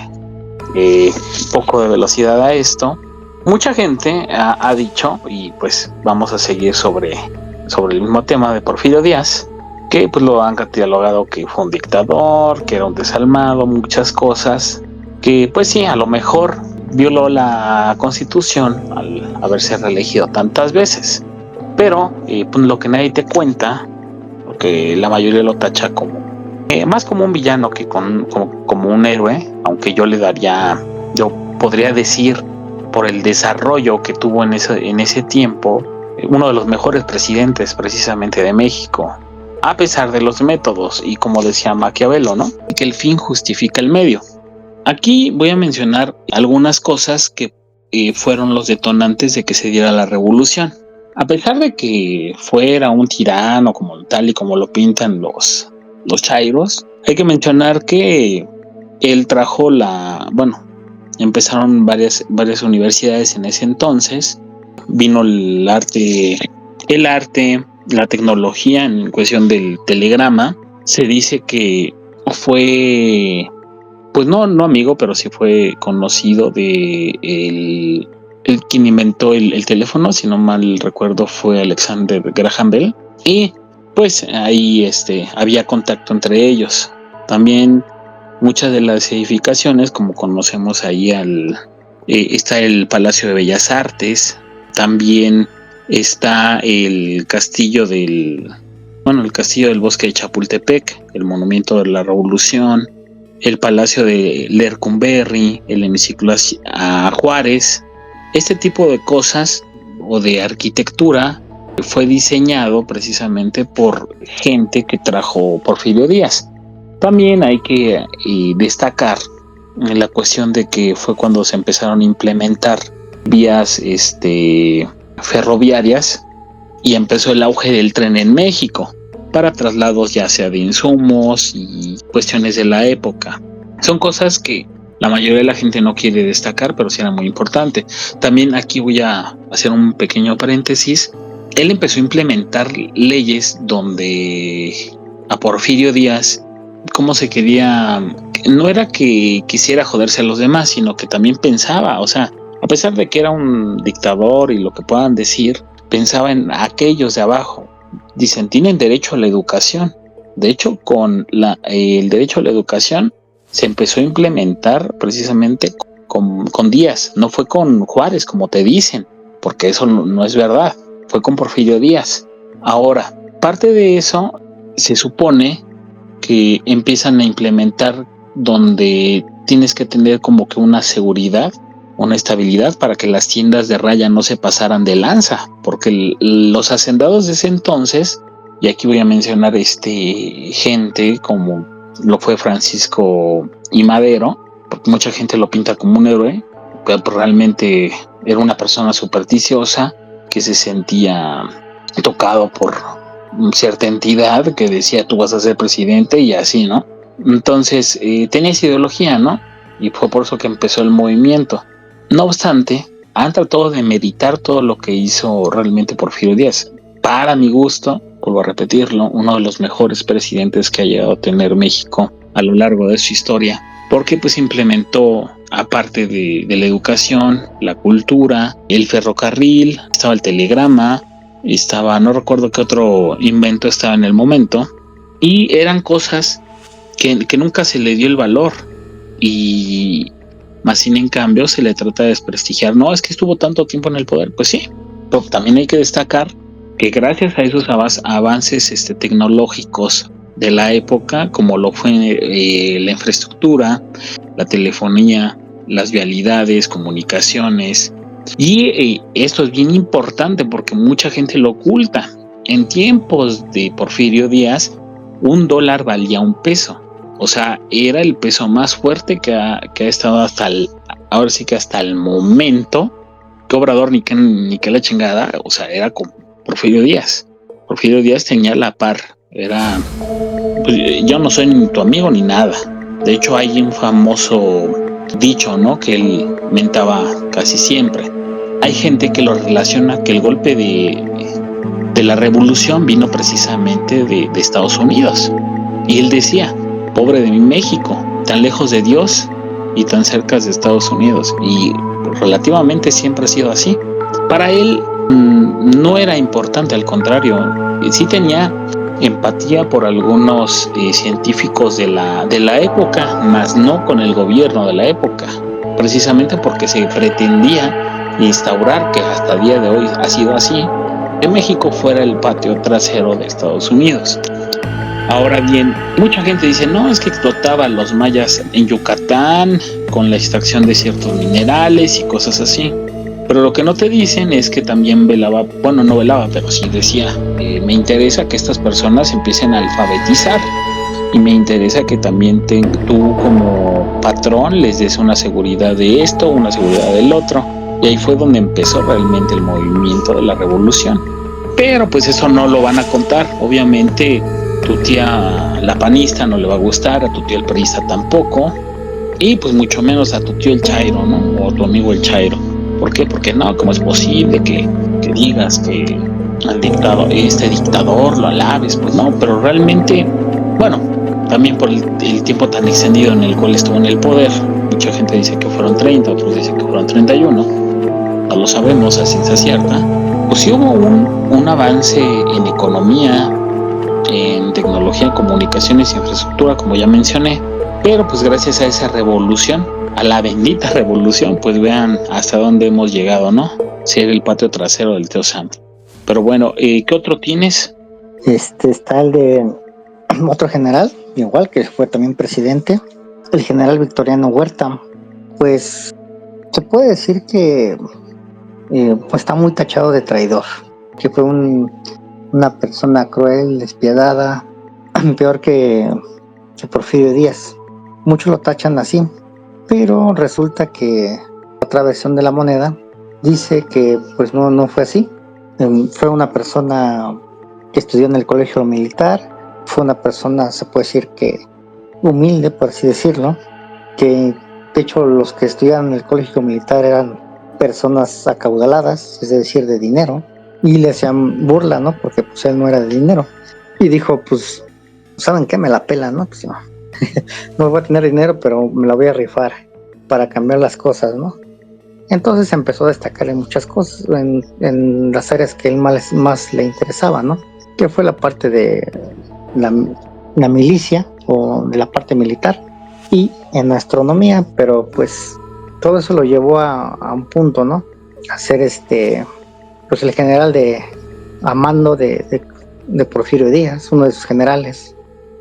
un poco de velocidad a esto, mucha gente ha dicho, y pues vamos a seguir sobre el mismo tema de Porfirio Díaz, que pues lo han catalogado que fue un dictador, que era un desalmado, muchas cosas, que pues sí, a lo mejor violó la Constitución al haberse reelegido tantas veces, pero pues lo que nadie te cuenta, porque la mayoría lo tacha como más como un villano que como un héroe, aunque yo podría decir por el desarrollo que tuvo en ese tiempo, uno de los mejores presidentes precisamente de México, a pesar de los métodos y como decía Maquiavelo, ¿no? Que el fin justifica el medio. Aquí voy a mencionar algunas cosas que fueron los detonantes de que se diera la revolución. A pesar de que fuera un tirano como tal y como lo pintan los chairos, hay que mencionar que él trajo empezaron varias universidades en ese entonces, vino el arte, la tecnología en cuestión del telegrama. Se dice que fue, pues no amigo, pero sí fue conocido de el quien inventó el teléfono, si no mal recuerdo fue Alexander Graham Bell, y pues ahí había contacto entre ellos. También muchas de las edificaciones, como conocemos ahí está el Palacio de Bellas Artes, también está el castillo el castillo del Bosque de Chapultepec, el Monumento de la Revolución, el Palacio de Lercumberri, el hemiciclo a Juárez. Este tipo de cosas o de arquitectura fue diseñado precisamente por gente que trajo Porfirio Díaz. También hay que destacar la cuestión de que fue cuando se empezaron a implementar vías ferroviarias y empezó el auge del tren en México para traslados ya sea de insumos y cuestiones de la época. Son cosas que la mayoría de la gente no quiere destacar, pero sí era muy importante. También aquí voy a hacer un pequeño paréntesis. Él empezó a implementar leyes donde a Porfirio Díaz, cómo se quería, no era que quisiera joderse a los demás, sino que también pensaba, o sea, a pesar de que era un dictador y lo que puedan decir, pensaba en aquellos de abajo. Dicen, tienen derecho a la educación. De hecho, con el derecho a la educación se empezó a implementar precisamente con Díaz, no fue con Juárez, como te dicen, porque eso no es verdad, fue con Porfirio Díaz. Ahora, parte de eso se supone que empiezan a implementar donde tienes que tener como que una seguridad, una estabilidad para que las tiendas de raya no se pasaran de lanza, porque los hacendados de ese entonces, y aquí voy a mencionar gente como lo fue Francisco I. Madero, porque mucha gente lo pinta como un héroe, pero realmente era una persona supersticiosa que se sentía tocado por cierta entidad que decía tú vas a ser presidente y así, ¿no? Entonces tenía esa ideología, ¿no? Y fue por eso que empezó el movimiento. No obstante, han tratado de meditar todo lo que hizo realmente Porfirio Díaz. para mi gusto, vuelvo a repetirlo, uno de los mejores presidentes que ha llegado a tener México a lo largo de su historia, porque pues implementó, aparte de la educación, la cultura, el ferrocarril, estaba el telegrama, estaba, no recuerdo qué otro invento estaba en el momento, y eran cosas que nunca se le dio el valor, y más sin en cambio se le trata de desprestigiar. No, es que estuvo tanto tiempo en el poder. Pues sí, pero también hay que destacar que gracias a esos avances tecnológicos de la época, como lo fue la infraestructura, la telefonía, las vialidades, comunicaciones, y esto es bien importante porque mucha gente lo oculta. En tiempos de Porfirio Díaz, $1 valía $1. O sea, era el peso más fuerte que ha estado ahora sí que hasta el momento. Que Obrador ni que la chingada, o sea, era con Porfirio Díaz. Porfirio Díaz tenía la par, era, pues, yo no soy ni tu amigo ni nada. De hecho, hay un famoso dicho, ¿no? Que él mentaba casi siempre. Hay gente que lo relaciona que el golpe de la revolución vino precisamente de Estados Unidos. Y él decía, pobre de mi México, tan lejos de Dios y tan cerca de Estados Unidos. Y relativamente siempre ha sido así. Para él no era importante, al contrario, sí tenía empatía por algunos científicos de la época, mas no con el gobierno de la época, precisamente porque se pretendía instaurar, que hasta el día de hoy ha sido así, que México fuera el patio trasero de Estados Unidos. Ahora bien, mucha gente dice, no, es que explotaba los mayas en Yucatán con la extracción de ciertos minerales y cosas así. Pero lo que no te dicen es que también velaba, bueno, no velaba, pero sí decía, me interesa que estas personas empiecen a alfabetizar y me interesa que también tú como patrón les des una seguridad de esto, una seguridad del otro. Y ahí fue donde empezó realmente el movimiento de la revolución. Pero pues eso no lo van a contar, obviamente. Tu tía la panista no le va a gustar, a tu tío el priista tampoco, y pues mucho menos a tu tío el chairo, ¿no? O a tu amigo el chairo. ¿Por qué? Porque no, ¿cómo es posible que digas que al dictador lo alabes? Pues no, pero realmente, bueno, también por el tiempo tan extendido en el cual estuvo en el poder, mucha gente dice que fueron 30, otros dicen que fueron 31, no lo sabemos a ciencia cierta. Pues sí hubo un avance en economía, en tecnología, comunicaciones y infraestructura, como ya mencioné, pero pues gracias a esa revolución, a la bendita revolución, pues vean hasta dónde hemos llegado, ¿no? Ser el patio trasero del tío Sam. Pero bueno, ¿qué otro tienes? Está el de otro general, igual que fue también presidente, el general Victoriano Huerta. Pues se puede decir que pues está muy tachado de traidor, que fue una persona cruel, despiadada, peor que Porfirio Díaz. Muchos lo tachan así, pero resulta que otra versión de la moneda dice que pues no fue así. Fue una persona que estudió en el colegio militar, fue una persona, se puede decir que humilde, por así decirlo, que de hecho los que estudiaban en el colegio militar eran personas acaudaladas, es decir, de dinero, y le hacían burla, ¿no? Porque pues él no era de dinero. Y dijo, pues, ¿saben qué? Me la pela, ¿no? Pues no voy a tener dinero, pero me la voy a rifar para cambiar las cosas, ¿no? Entonces empezó a destacar en muchas cosas, en las áreas que él más le interesaba, ¿no? Que fue la parte de la milicia o de la parte militar y en astronomía, pero pues todo eso lo llevó a un punto, ¿no? A ser pues el general a mando de Porfirio Díaz, uno de sus generales.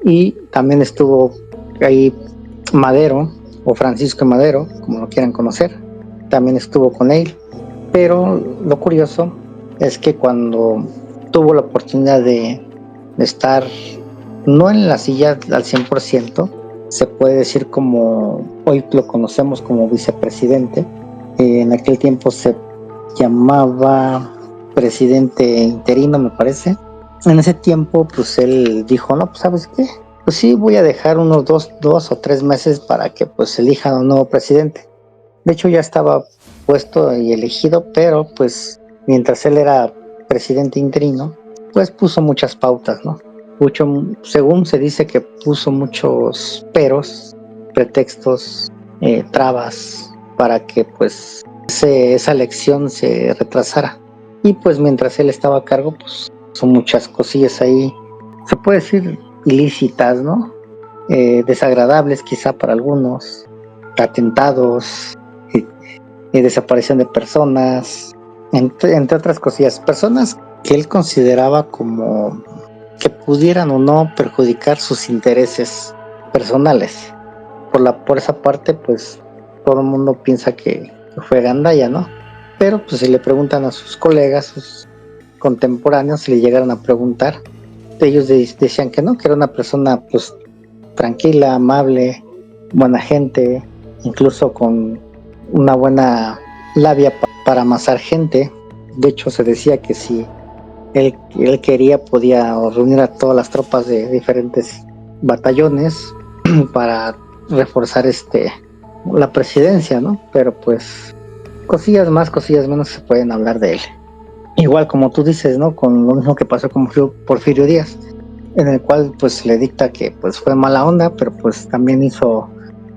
Y también estuvo ahí Madero, o Francisco Madero, como lo quieran conocer, también estuvo con él. Pero lo curioso es que cuando tuvo la oportunidad de estar no en la silla al 100%, se puede decir como hoy lo conocemos como vicepresidente, en aquel tiempo se llamaba presidente interino, me parece. En ese tiempo pues él dijo, no, pues ¿sabes qué? Pues sí, voy a dejar unos dos o 3 meses para que pues elijan un nuevo presidente. De hecho ya estaba puesto y elegido, pero pues mientras él era presidente interino, pues puso muchas pautas, ¿no? Según se dice que puso muchos peros, pretextos, trabas para que pues esa elección se retrasara. Y pues mientras él estaba a cargo, pues son muchas cosillas ahí, se puede decir ilícitas, ¿no? Desagradables quizá para algunos, atentados, desaparición de personas, entre otras cosillas, personas que él consideraba como que pudieran o no perjudicar sus intereses personales. Por esa parte, pues todo el mundo piensa que fue gandalla, ¿no? Pero pues si le preguntan a sus colegas, sus contemporáneos, si le llegaron a preguntar, ellos decían que no, que era una persona pues tranquila, amable, buena gente, incluso con una buena labia para amasar gente. De hecho, se decía que si él quería, podía reunir a todas las tropas de diferentes batallones para reforzar la presidencia, ¿no? Pero pues cosillas más, cosillas menos se pueden hablar de él. Igual como tú dices, ¿no? Con lo mismo que pasó con Porfirio Díaz, en el cual pues le dicta que pues fue mala onda, pero pues también hizo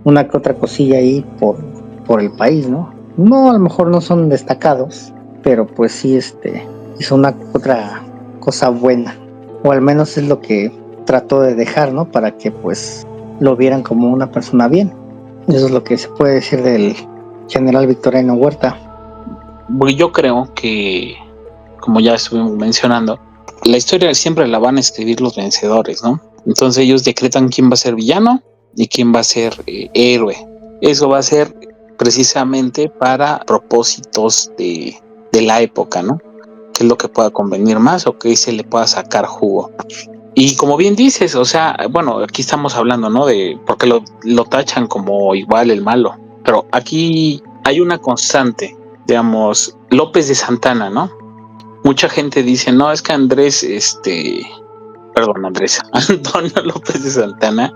una que otra cosilla ahí por el país, ¿no? No, a lo mejor no son destacados, pero pues sí hizo una otra cosa buena, o al menos es lo que trató de dejar, ¿no? Para que pues lo vieran como una persona bien. Eso es lo que se puede decir del general Victoriano Huerta. Yo creo que, como ya estuvimos mencionando, la historia siempre la van a escribir los vencedores, ¿no? Entonces ellos decretan quién va a ser villano y quién va a ser héroe. Eso va a ser precisamente para propósitos de la época, ¿no? Qué es lo que pueda convenir más o qué se le pueda sacar jugo. Y como bien dices, o sea, bueno, aquí estamos hablando, ¿no? De porque lo tachan como igual el malo, pero aquí hay una constante, digamos, López de Santana, ¿no? Mucha gente dice, no, es que Andrés, Antonio López de Santana.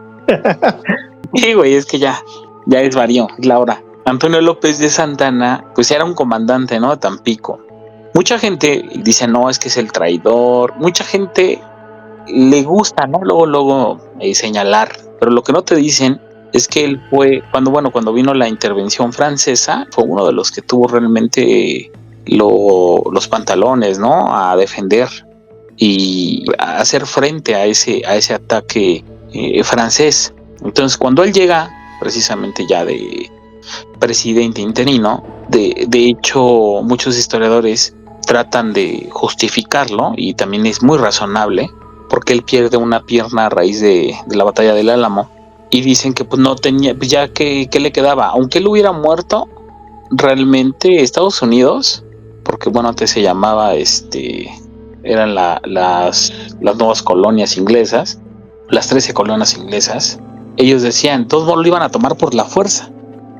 Sí, güey, es que ya es varío, es la hora. Antonio López de Santana, pues era un comandante, ¿no? De Tampico. Mucha gente dice, no, es que es el traidor. Mucha gente le gusta, ¿no? Luego señalar. Pero lo que no te dicen es que él fue, cuando vino la intervención francesa, fue uno de los que tuvo realmente los pantalones, ¿no? A defender y a hacer frente a ese ataque francés. Entonces, cuando él llega, precisamente ya de presidente interino, de hecho, muchos historiadores tratan de justificarlo y también es muy razonable porque él pierde una pierna a raíz de la batalla del Álamo y dicen que pues no tenía, pues ya que le quedaba, aunque él hubiera muerto, realmente Estados Unidos, porque bueno, antes se llamaba eran las nuevas colonias inglesas, las 13 colonias inglesas, ellos decían, todos lo iban a tomar por la fuerza.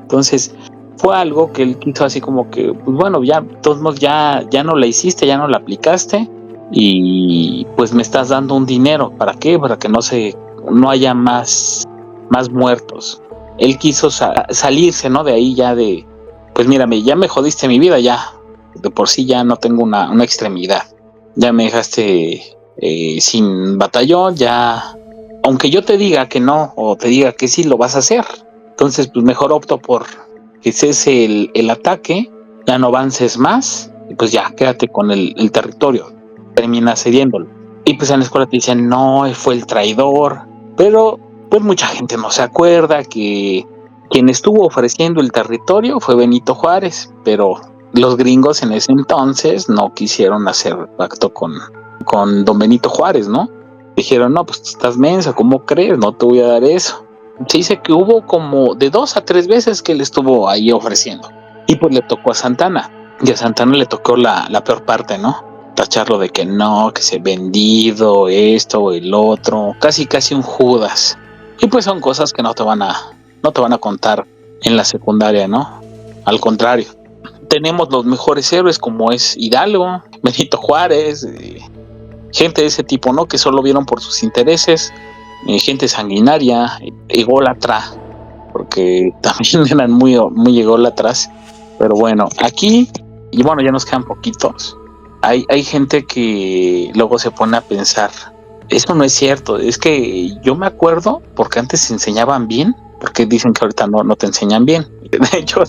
Entonces fue algo que él quiso así como que, pues bueno, ya todos modos ya no la hiciste, ya no la aplicaste y pues me estás dando un dinero, ¿para qué? Para que no haya más muertos. Él quiso salirse, ¿no? De ahí ya de, pues mírame, ya me jodiste mi vida, ya de por sí ya no tengo una extremidad, ya me dejaste sin batallón, ya, aunque yo te diga que no o te diga que sí, lo vas a hacer. Entonces pues mejor opto por que cese el ataque, ya no avances más y pues ya quédate con el territorio, termina cediéndolo. Y pues en la escuela te dicen, no, fue el traidor, pero pues mucha gente no se acuerda que quien estuvo ofreciendo el territorio fue Benito Juárez, pero los gringos en ese entonces no quisieron hacer pacto con don Benito Juárez, ¿no? Dijeron, no, pues estás mensa, ¿cómo crees? No te voy a dar eso. Se dice que hubo como de 2 a 3 veces que él estuvo ahí ofreciendo. Y pues le tocó a Santana. Y a Santana le tocó la peor parte, ¿no? Tacharlo de que no, que se vendido, esto o el otro. Casi un Judas. Y pues son cosas que no te van a contar en la secundaria, ¿no? Al contrario. Tenemos los mejores héroes como es Hidalgo, Benito Juárez, gente de ese tipo, ¿no? Que solo vieron por sus intereses. Gente sanguinaria, ególatra, porque también eran muy ególatras. Pero bueno, aquí, y bueno, ya nos quedan poquitos. hay gente que luego se pone a pensar, eso no es cierto, es que yo me acuerdo porque antes se enseñaban bien, porque dicen que ahorita no te enseñan bien. De hecho,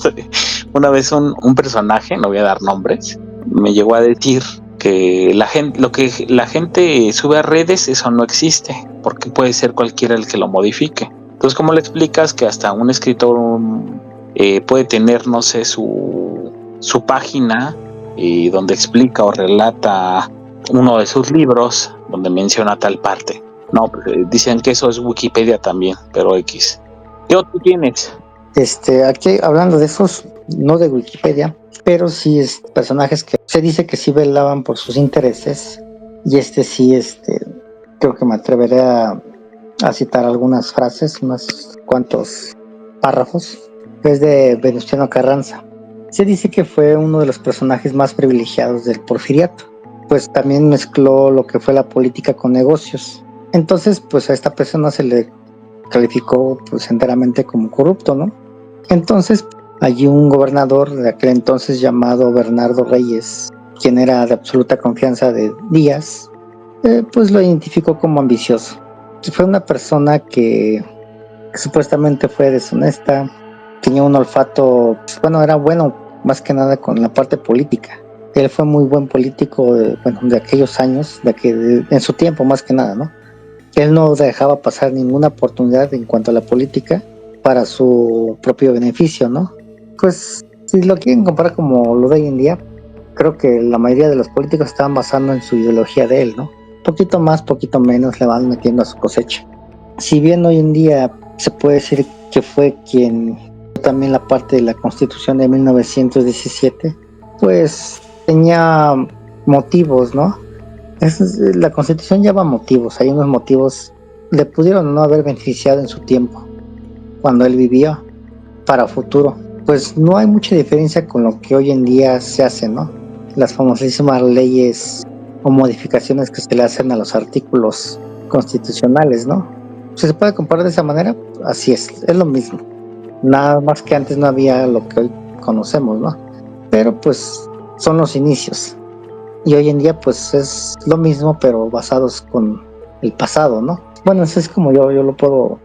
una vez un personaje, no voy a dar nombres, me llegó a decir que lo que la gente sube a redes, eso no existe, porque puede ser cualquiera el que lo modifique. Entonces, ¿cómo le explicas que hasta un escritor puede tener, no sé, su página donde explica o relata uno de sus libros donde menciona tal parte? No, pues, dicen que eso es Wikipedia también, pero X. ¿Qué otro tienes? Aquí hablando de esos, no de Wikipedia, pero sí personajes que se dice que sí velaban por sus intereses, y sí, creo que me atreveré a citar algunas frases, unos cuantos párrafos. Es de Venustiano Carranza. Se dice que fue uno de los personajes más privilegiados del Porfiriato, pues también mezcló lo que fue la política con negocios. Entonces, pues a esta persona se le calificó pues enteramente como corrupto, ¿no? Entonces, allí un gobernador de aquel entonces llamado Bernardo Reyes, quien era de absoluta confianza de Díaz, pues lo identificó como ambicioso. Fue una persona que supuestamente fue deshonesta, tenía un olfato, pues, bueno, era bueno más que nada con la parte política. Él fue muy buen político, de aquellos años, en su tiempo más que nada, ¿no? Él no dejaba pasar ninguna oportunidad en cuanto a la política para su propio beneficio, ¿no? Pues si lo quieren comparar como lo de hoy en día, creo que la mayoría de los políticos estaban basando en su ideología de él, ¿no? Poquito más, poquito menos le van metiendo a su cosecha. Si bien hoy en día se puede decir que fue quien también la parte de la Constitución de 1917, pues tenía motivos, ¿no? La Constitución lleva motivos, hay unos motivos, le pudieron no haber beneficiado en su tiempo, cuando él vivía, para futuro. Pues no hay mucha diferencia con lo que hoy en día se hace, ¿no? Las famosísimas leyes o modificaciones que se le hacen a los artículos constitucionales, ¿no? Si se puede comparar de esa manera, así es lo mismo. Nada más que antes no había lo que hoy conocemos, ¿no? Pero pues son los inicios. Y hoy en día pues es lo mismo, pero basados con el pasado, ¿no? Bueno, eso es como yo lo puedo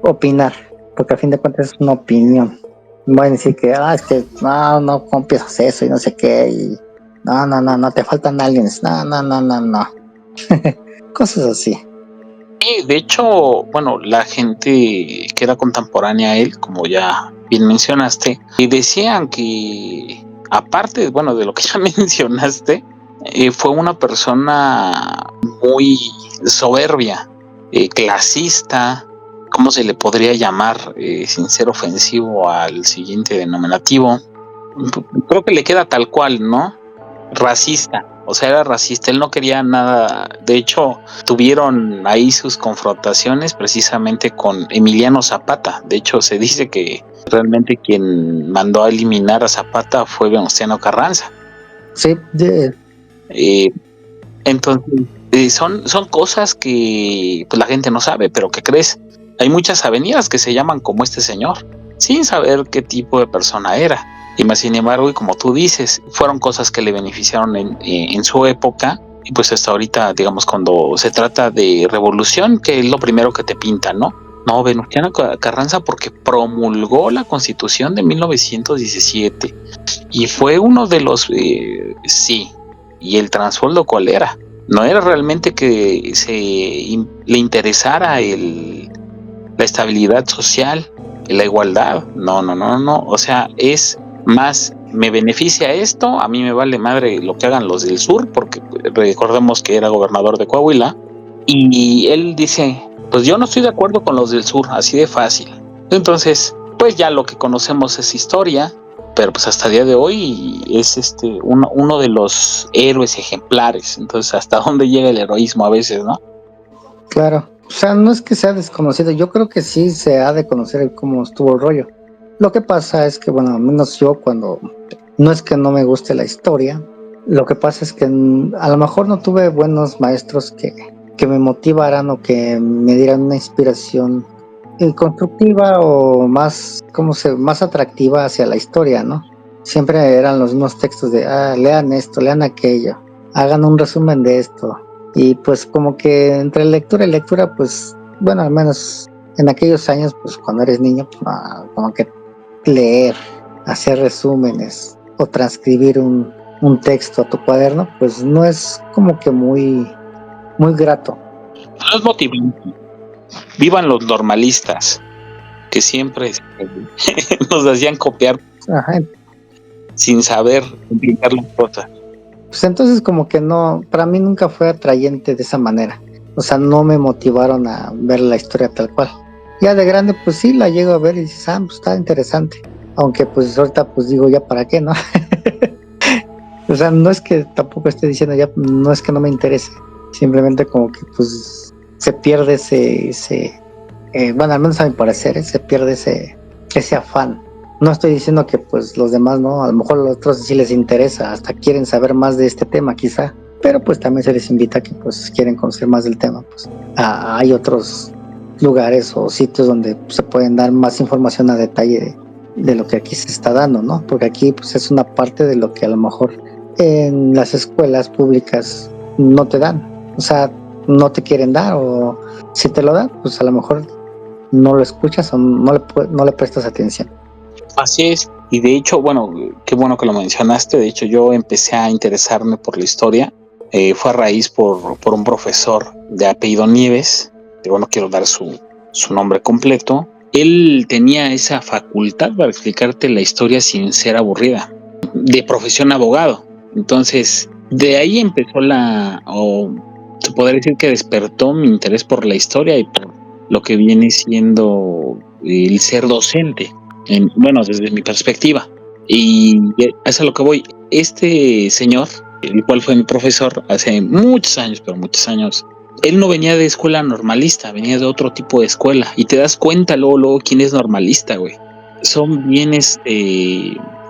opinar, porque a fin de cuentas es una opinión. No van a decir que, es que no, ¿cómo empiezas eso? Y no sé qué, y no, te faltan aliens, no. Cosas así. Y de hecho, bueno, la gente que era contemporánea a él, como ya bien mencionaste, y decían que, aparte, bueno, de lo que ya mencionaste, fue una persona muy soberbia, clasista, ¿cómo se le podría llamar sin ser ofensivo al siguiente denominativo? Creo que le queda tal cual, ¿no? Racista, o sea, era racista, él no quería nada. De hecho, tuvieron ahí sus confrontaciones precisamente con Emiliano Zapata. De hecho, se dice que realmente quien mandó a eliminar a Zapata fue Venustiano Carranza. Sí, Entonces, son cosas que pues, la gente no sabe, pero ¿qué crees? Hay muchas avenidas que se llaman como este señor, sin saber qué tipo de persona era. Y más sin embargo, y como tú dices, fueron cosas que le beneficiaron en su época. Y pues hasta ahorita, digamos, cuando se trata de revolución, que es lo primero que te pintan, ¿no? No, Venustiano Carranza porque promulgó la Constitución de 1917 y fue uno de los, sí, y el trasfondo cuál era. No era realmente que le interesara la estabilidad social, la igualdad. No. O sea, es más, me beneficia esto, a mí me vale madre lo que hagan los del sur, porque recordemos que era gobernador de Coahuila, y él dice, pues yo no estoy de acuerdo con los del sur, así de fácil. Entonces, pues ya lo que conocemos es historia, pero pues hasta el día de hoy es uno de los héroes ejemplares. Entonces, ¿hasta dónde llega el heroísmo a veces, no? claro. O sea, no es que sea desconocido, yo creo que sí se ha de conocer cómo estuvo el rollo. Lo que pasa es que, bueno, al menos yo cuando, no es que no me guste la historia, lo que pasa es que a lo mejor no tuve buenos maestros que me motivaran o que me dieran una inspiración constructiva o más atractiva hacia la historia, ¿no? Siempre eran los mismos textos de, lean esto, lean aquello, hagan un resumen de esto. Y pues como que entre lectura y lectura, pues bueno, al menos en aquellos años, pues cuando eres niño, pues, como que leer, hacer resúmenes o transcribir un texto a tu cuaderno, pues no es como que muy grato. No es motivante. Vivan los normalistas, que siempre nos hacían copiar Ajá. sin saber implicar las cosas. Pues entonces como que no, para mí nunca fue atrayente de esa manera. O sea, no me motivaron a ver la historia tal cual. Ya de grande, pues sí, la llego a ver y dices, pues está interesante. Aunque pues ahorita pues digo, ya para qué, ¿no? O sea, no es que tampoco esté diciendo ya, no es que no me interese. Simplemente como que pues se pierde ese bueno, al menos a mi parecer, se pierde ese afán. No estoy diciendo que pues los demás no, a lo mejor a los otros sí les interesa, hasta quieren saber más de este tema quizá, pero pues también se les invita a que pues quieren conocer más del tema. Pues hay otros lugares o sitios donde se pueden dar más información a detalle de lo que aquí se está dando, ¿no? Porque aquí pues es una parte de lo que a lo mejor en las escuelas públicas no te dan, o sea, no te quieren dar, o si te lo dan, pues a lo mejor no lo escuchas o no le prestas atención. Así es, y de hecho, bueno, qué bueno que lo mencionaste. De hecho, yo empecé a interesarme por la historia, fue a raíz por un profesor de apellido Nieves, pero no quiero dar su nombre completo. Él tenía esa facultad para explicarte la historia sin ser aburrida, de profesión abogado. Entonces, de ahí empezó se podría decir que despertó mi interés por la historia y por lo que viene siendo el ser docente. Bueno, desde mi perspectiva. Y es a lo que voy. Este señor, el cual fue mi profesor hace muchos años, pero muchos años, él no venía de escuela normalista, venía de otro tipo de escuela. Y te das cuenta luego quién es normalista, güey. Son bien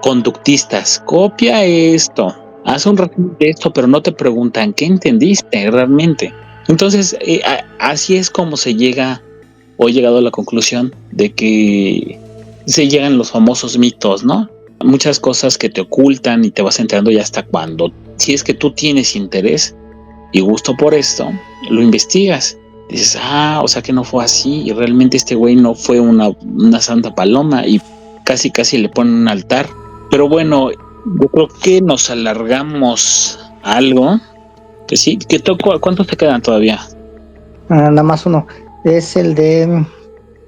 conductistas. Copia esto, haz un resumen de esto, pero no te preguntan qué entendiste realmente. Entonces, así es como se llega, o he llegado a la conclusión de que se llegan los famosos mitos, ¿no? Muchas cosas que te ocultan y te vas enterando ya hasta cuando, si es que tú tienes interés y gusto por esto, lo investigas. Dices, o sea que no fue así, y realmente este güey no fue una santa paloma, y casi le ponen un altar. Pero bueno, yo creo que nos alargamos algo. Que sí, ¿cuántos te quedan todavía? Nada más uno, es el de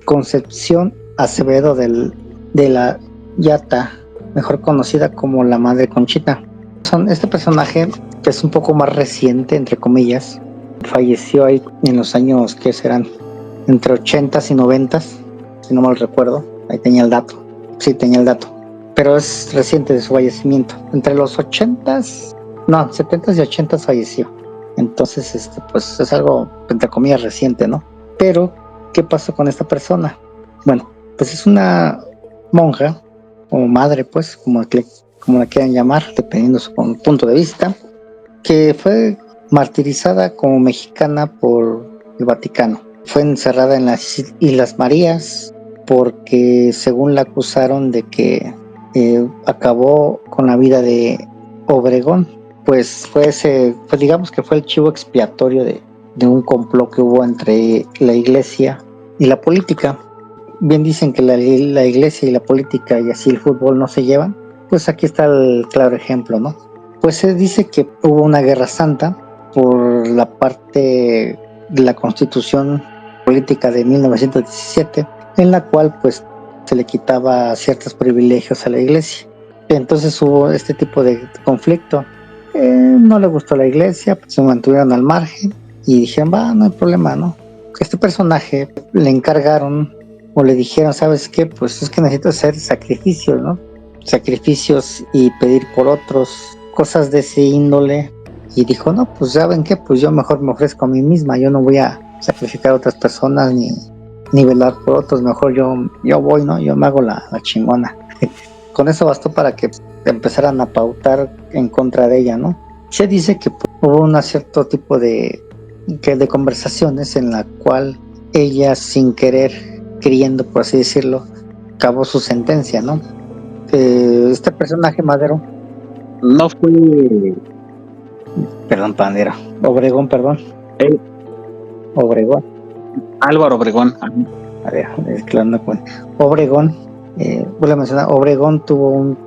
Concepción Acevedo de la Yata, mejor conocida como la Madre Conchita. Este personaje, que es un poco más reciente, entre comillas, falleció ahí en los años que serán entre 80s y 90s, si no mal recuerdo. Ahí tenía el dato. Sí, tenía el dato. Pero es reciente de su fallecimiento. Entre los 70s, no, 70s y 80s falleció. Entonces, pues es algo, entre comillas, reciente, ¿no? Pero, ¿qué pasó con esta persona? Bueno, pues es una monja, o madre, pues, como la quieran llamar, dependiendo de su punto de vista, que fue martirizada como mexicana por el Vaticano. Fue encerrada en las Islas Marías porque, según la acusaron de que acabó con la vida de Obregón, pues digamos que fue el chivo expiatorio de un complot que hubo entre la iglesia y la política. Bien dicen que la iglesia y la política y así el fútbol no se llevan, pues aquí está el claro ejemplo, ¿no? Pues se dice que hubo una guerra santa por la parte de la Constitución política de 1917, en la cual pues se le quitaba ciertos privilegios a la iglesia. Entonces hubo este tipo de conflicto. No le gustó la iglesia, pues se mantuvieron al margen y dijeron, no hay problema, ¿no? Este personaje le encargaron o le dijeron, ¿sabes qué? Pues es que necesito hacer sacrificios, ¿no? Sacrificios y pedir por otros, cosas de ese índole. Y dijo, no, pues ¿saben qué? Pues yo mejor me ofrezco a mí misma, yo no voy a sacrificar a otras personas ni velar por otros, mejor yo voy, ¿no? Yo me hago la chingona. Con eso bastó para que empezaran a pautar en contra de ella, ¿no? Se dice que hubo un cierto tipo de conversaciones en la cual ella, sin querer, queriendo, por así decirlo, acabó su sentencia, ¿no? Este personaje Madero No fue Perdón, Pandero. Obregón, perdón. Eh, Obregón. Álvaro Obregón. A ver, mezclando con Obregón. Voy a mencionar, Obregón tuvo un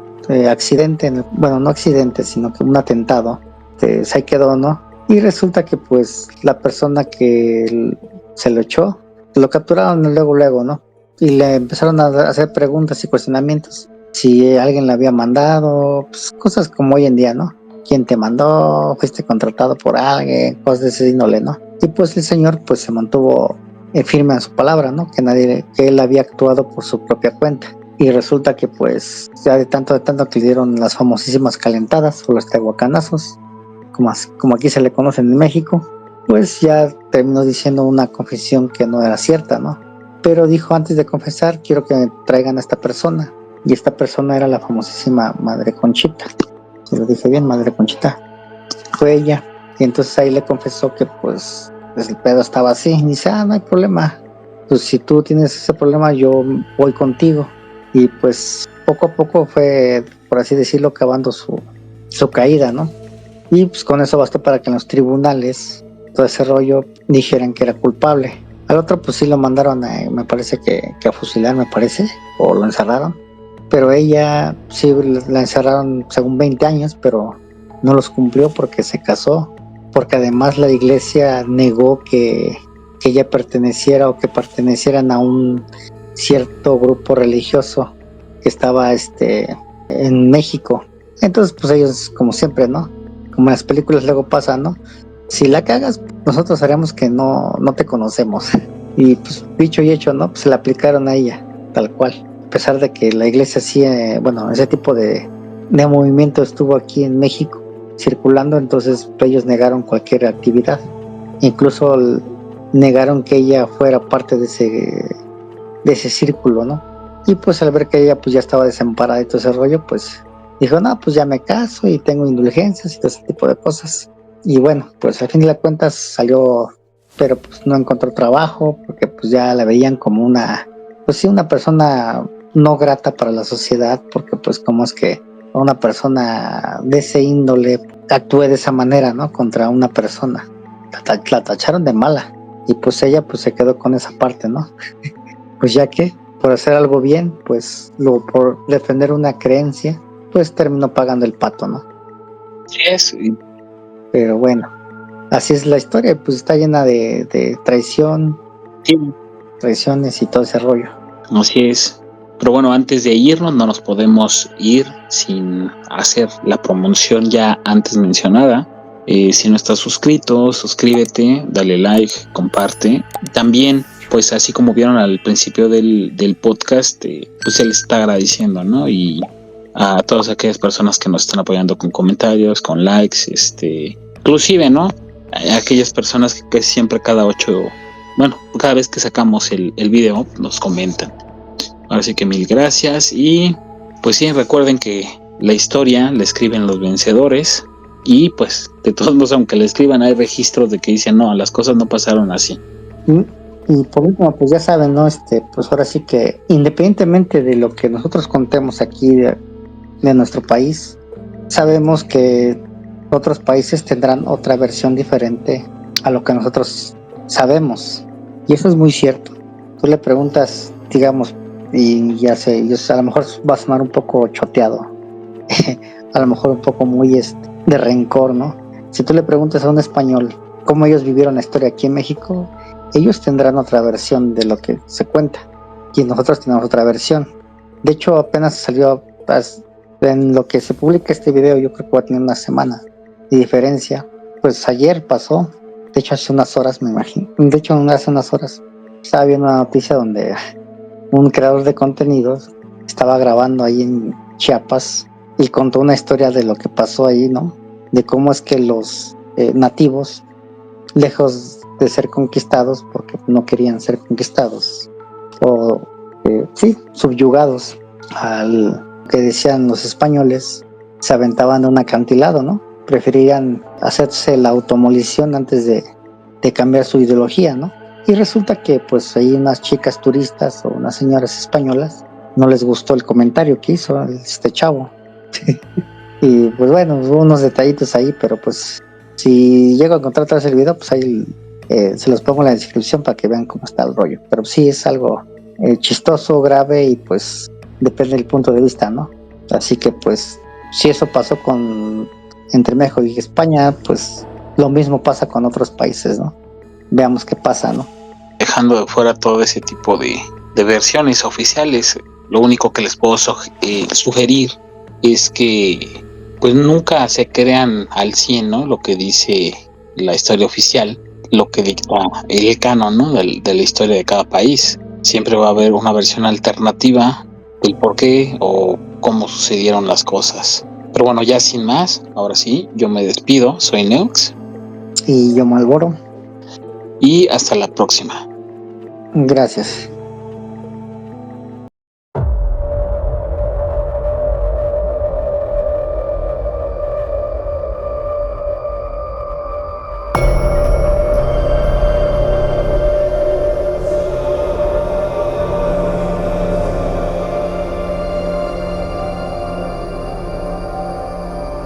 accidente, bueno, no accidente, sino que un atentado. Se quedó, ¿no? Y resulta que pues la persona que se lo echó, lo capturaron luego, ¿no? Y le empezaron a hacer preguntas y cuestionamientos. Si alguien le había mandado, pues cosas como hoy en día, ¿no? ¿Quién te mandó? ¿Fuiste contratado por alguien? Cosas de ese índole, ¿no? Y pues el señor pues se mantuvo firme a su palabra, ¿no? Que él había actuado por su propia cuenta. Y resulta que pues ya de tanto que le dieron las famosísimas calentadas o los tehuacanazos, como aquí se le conocen en México, pues ya terminó diciendo una confesión que no era cierta, ¿no? Pero dijo, antes de confesar, quiero que me traigan a esta persona. Y esta persona era la famosísima Madre Conchita. Si lo dije bien, Madre Conchita. Fue ella. Y entonces ahí le confesó que pues el pedo estaba así. Y dice, no hay problema. Pues si tú tienes ese problema, yo voy contigo. Y pues poco a poco fue, por así decirlo, cavando su caída, ¿no? Y pues con eso bastó para que en los tribunales todo ese rollo dijeran que era culpable. Al otro pues sí lo mandaron me parece que a fusilar, me parece, o lo encerraron. Pero ella sí la encerraron según 20 años, pero no los cumplió porque se casó, porque además la iglesia negó que ella perteneciera o que pertenecieran a un cierto grupo religioso que estaba en México. Entonces pues ellos, como siempre, ¿no? Como en las películas luego pasa, ¿no? Si la cagas, nosotros haremos que no te conocemos. Y pues dicho y hecho, ¿no? Pues se la aplicaron a ella, tal cual. A pesar de que la iglesia sí, bueno, ese tipo de movimiento estuvo aquí en México circulando, entonces ellos negaron cualquier actividad. Incluso negaron que ella fuera parte de ese círculo, ¿no? Y pues al ver que ella pues ya estaba desamparada y todo ese rollo, pues dijo, no, pues ya me caso y tengo indulgencias y todo ese tipo de cosas. Y bueno, pues al fin de las cuentas salió, pero pues no encontró trabajo porque pues ya la veían como pues sí, una persona no grata para la sociedad, porque pues como es que una persona de ese índole actúe de esa manera, ¿no? Contra una persona. La tacharon de mala y pues ella pues se quedó con esa parte, ¿no? Pues ya que por hacer algo bien, pues por defender una creencia, pues terminó pagando el pato, ¿no? Sí es. Pero bueno, así es la historia, pues está llena de traición, Sí. traiciones y todo ese rollo. Así es. Pero bueno, antes de irnos, no nos podemos ir sin hacer la promoción ya antes mencionada. Si no estás suscrito, suscríbete, dale like, comparte. También, pues así como vieron al principio del podcast, pues él está agradeciendo, ¿no? Y a todas aquellas personas que nos están apoyando con comentarios, con likes, inclusive, ¿no? A aquellas personas que siempre cada vez que sacamos el video, nos comentan. Ahora sí que mil gracias y pues sí, recuerden que la historia la escriben los vencedores y pues de todos modos, aunque la escriban, hay registros de que dicen, no, las cosas no pasaron así. Y por último, pues ya saben, ¿no? Pues ahora sí que independientemente de lo que nosotros contemos aquí de nuestro país, sabemos que otros países tendrán otra versión diferente a lo que nosotros sabemos. Y eso es muy cierto. Tú le preguntas, digamos, y ya sé, a lo mejor va a sonar un poco choteado, a lo mejor un poco muy de rencor, ¿no? Si tú le preguntas a un español cómo ellos vivieron la historia aquí en México, ellos tendrán otra versión de lo que se cuenta y nosotros tenemos otra versión. De hecho, apenas salió en lo que se publica este video, yo creo que va a tener una semana de diferencia. Pues ayer pasó, de hecho hace unas horas me imagino, de hecho hace unas horas estaba viendo una noticia donde un creador de contenidos estaba grabando ahí en Chiapas y contó una historia de lo que pasó ahí, ¿no? De cómo es que los nativos, lejos de ser conquistados, porque no querían ser conquistados, o sí, subyugados al que decían los españoles, se aventaban de un acantilado, ¿no? Preferían hacerse la automolición antes de cambiar su ideología, ¿no? Y resulta que pues ahí unas chicas turistas o unas señoras españolas no les gustó el comentario que hizo este chavo. Y pues bueno, hubo unos detallitos ahí, pero pues Si llego a encontrar atrás el video, pues ahí se los pongo en la descripción para que vean cómo está el rollo. Pero sí es algo chistoso, grave y pues depende del punto de vista, ¿no? Así que pues si eso pasó entre México y España, pues lo mismo pasa con otros países, ¿no? Veamos qué pasa, ¿no? Dejando de fuera todo ese tipo de versiones oficiales, lo único que les puedo sugerir es que pues nunca se crean al 100, ¿no? Lo que dice la historia oficial, lo que dicta el canon, ¿no? De la historia de cada país. Siempre va a haber una versión alternativa del por qué o cómo sucedieron las cosas. Pero bueno, ya sin más, ahora sí, yo me despido. Soy Neux. Y yo Malboro. Y hasta la próxima. Gracias.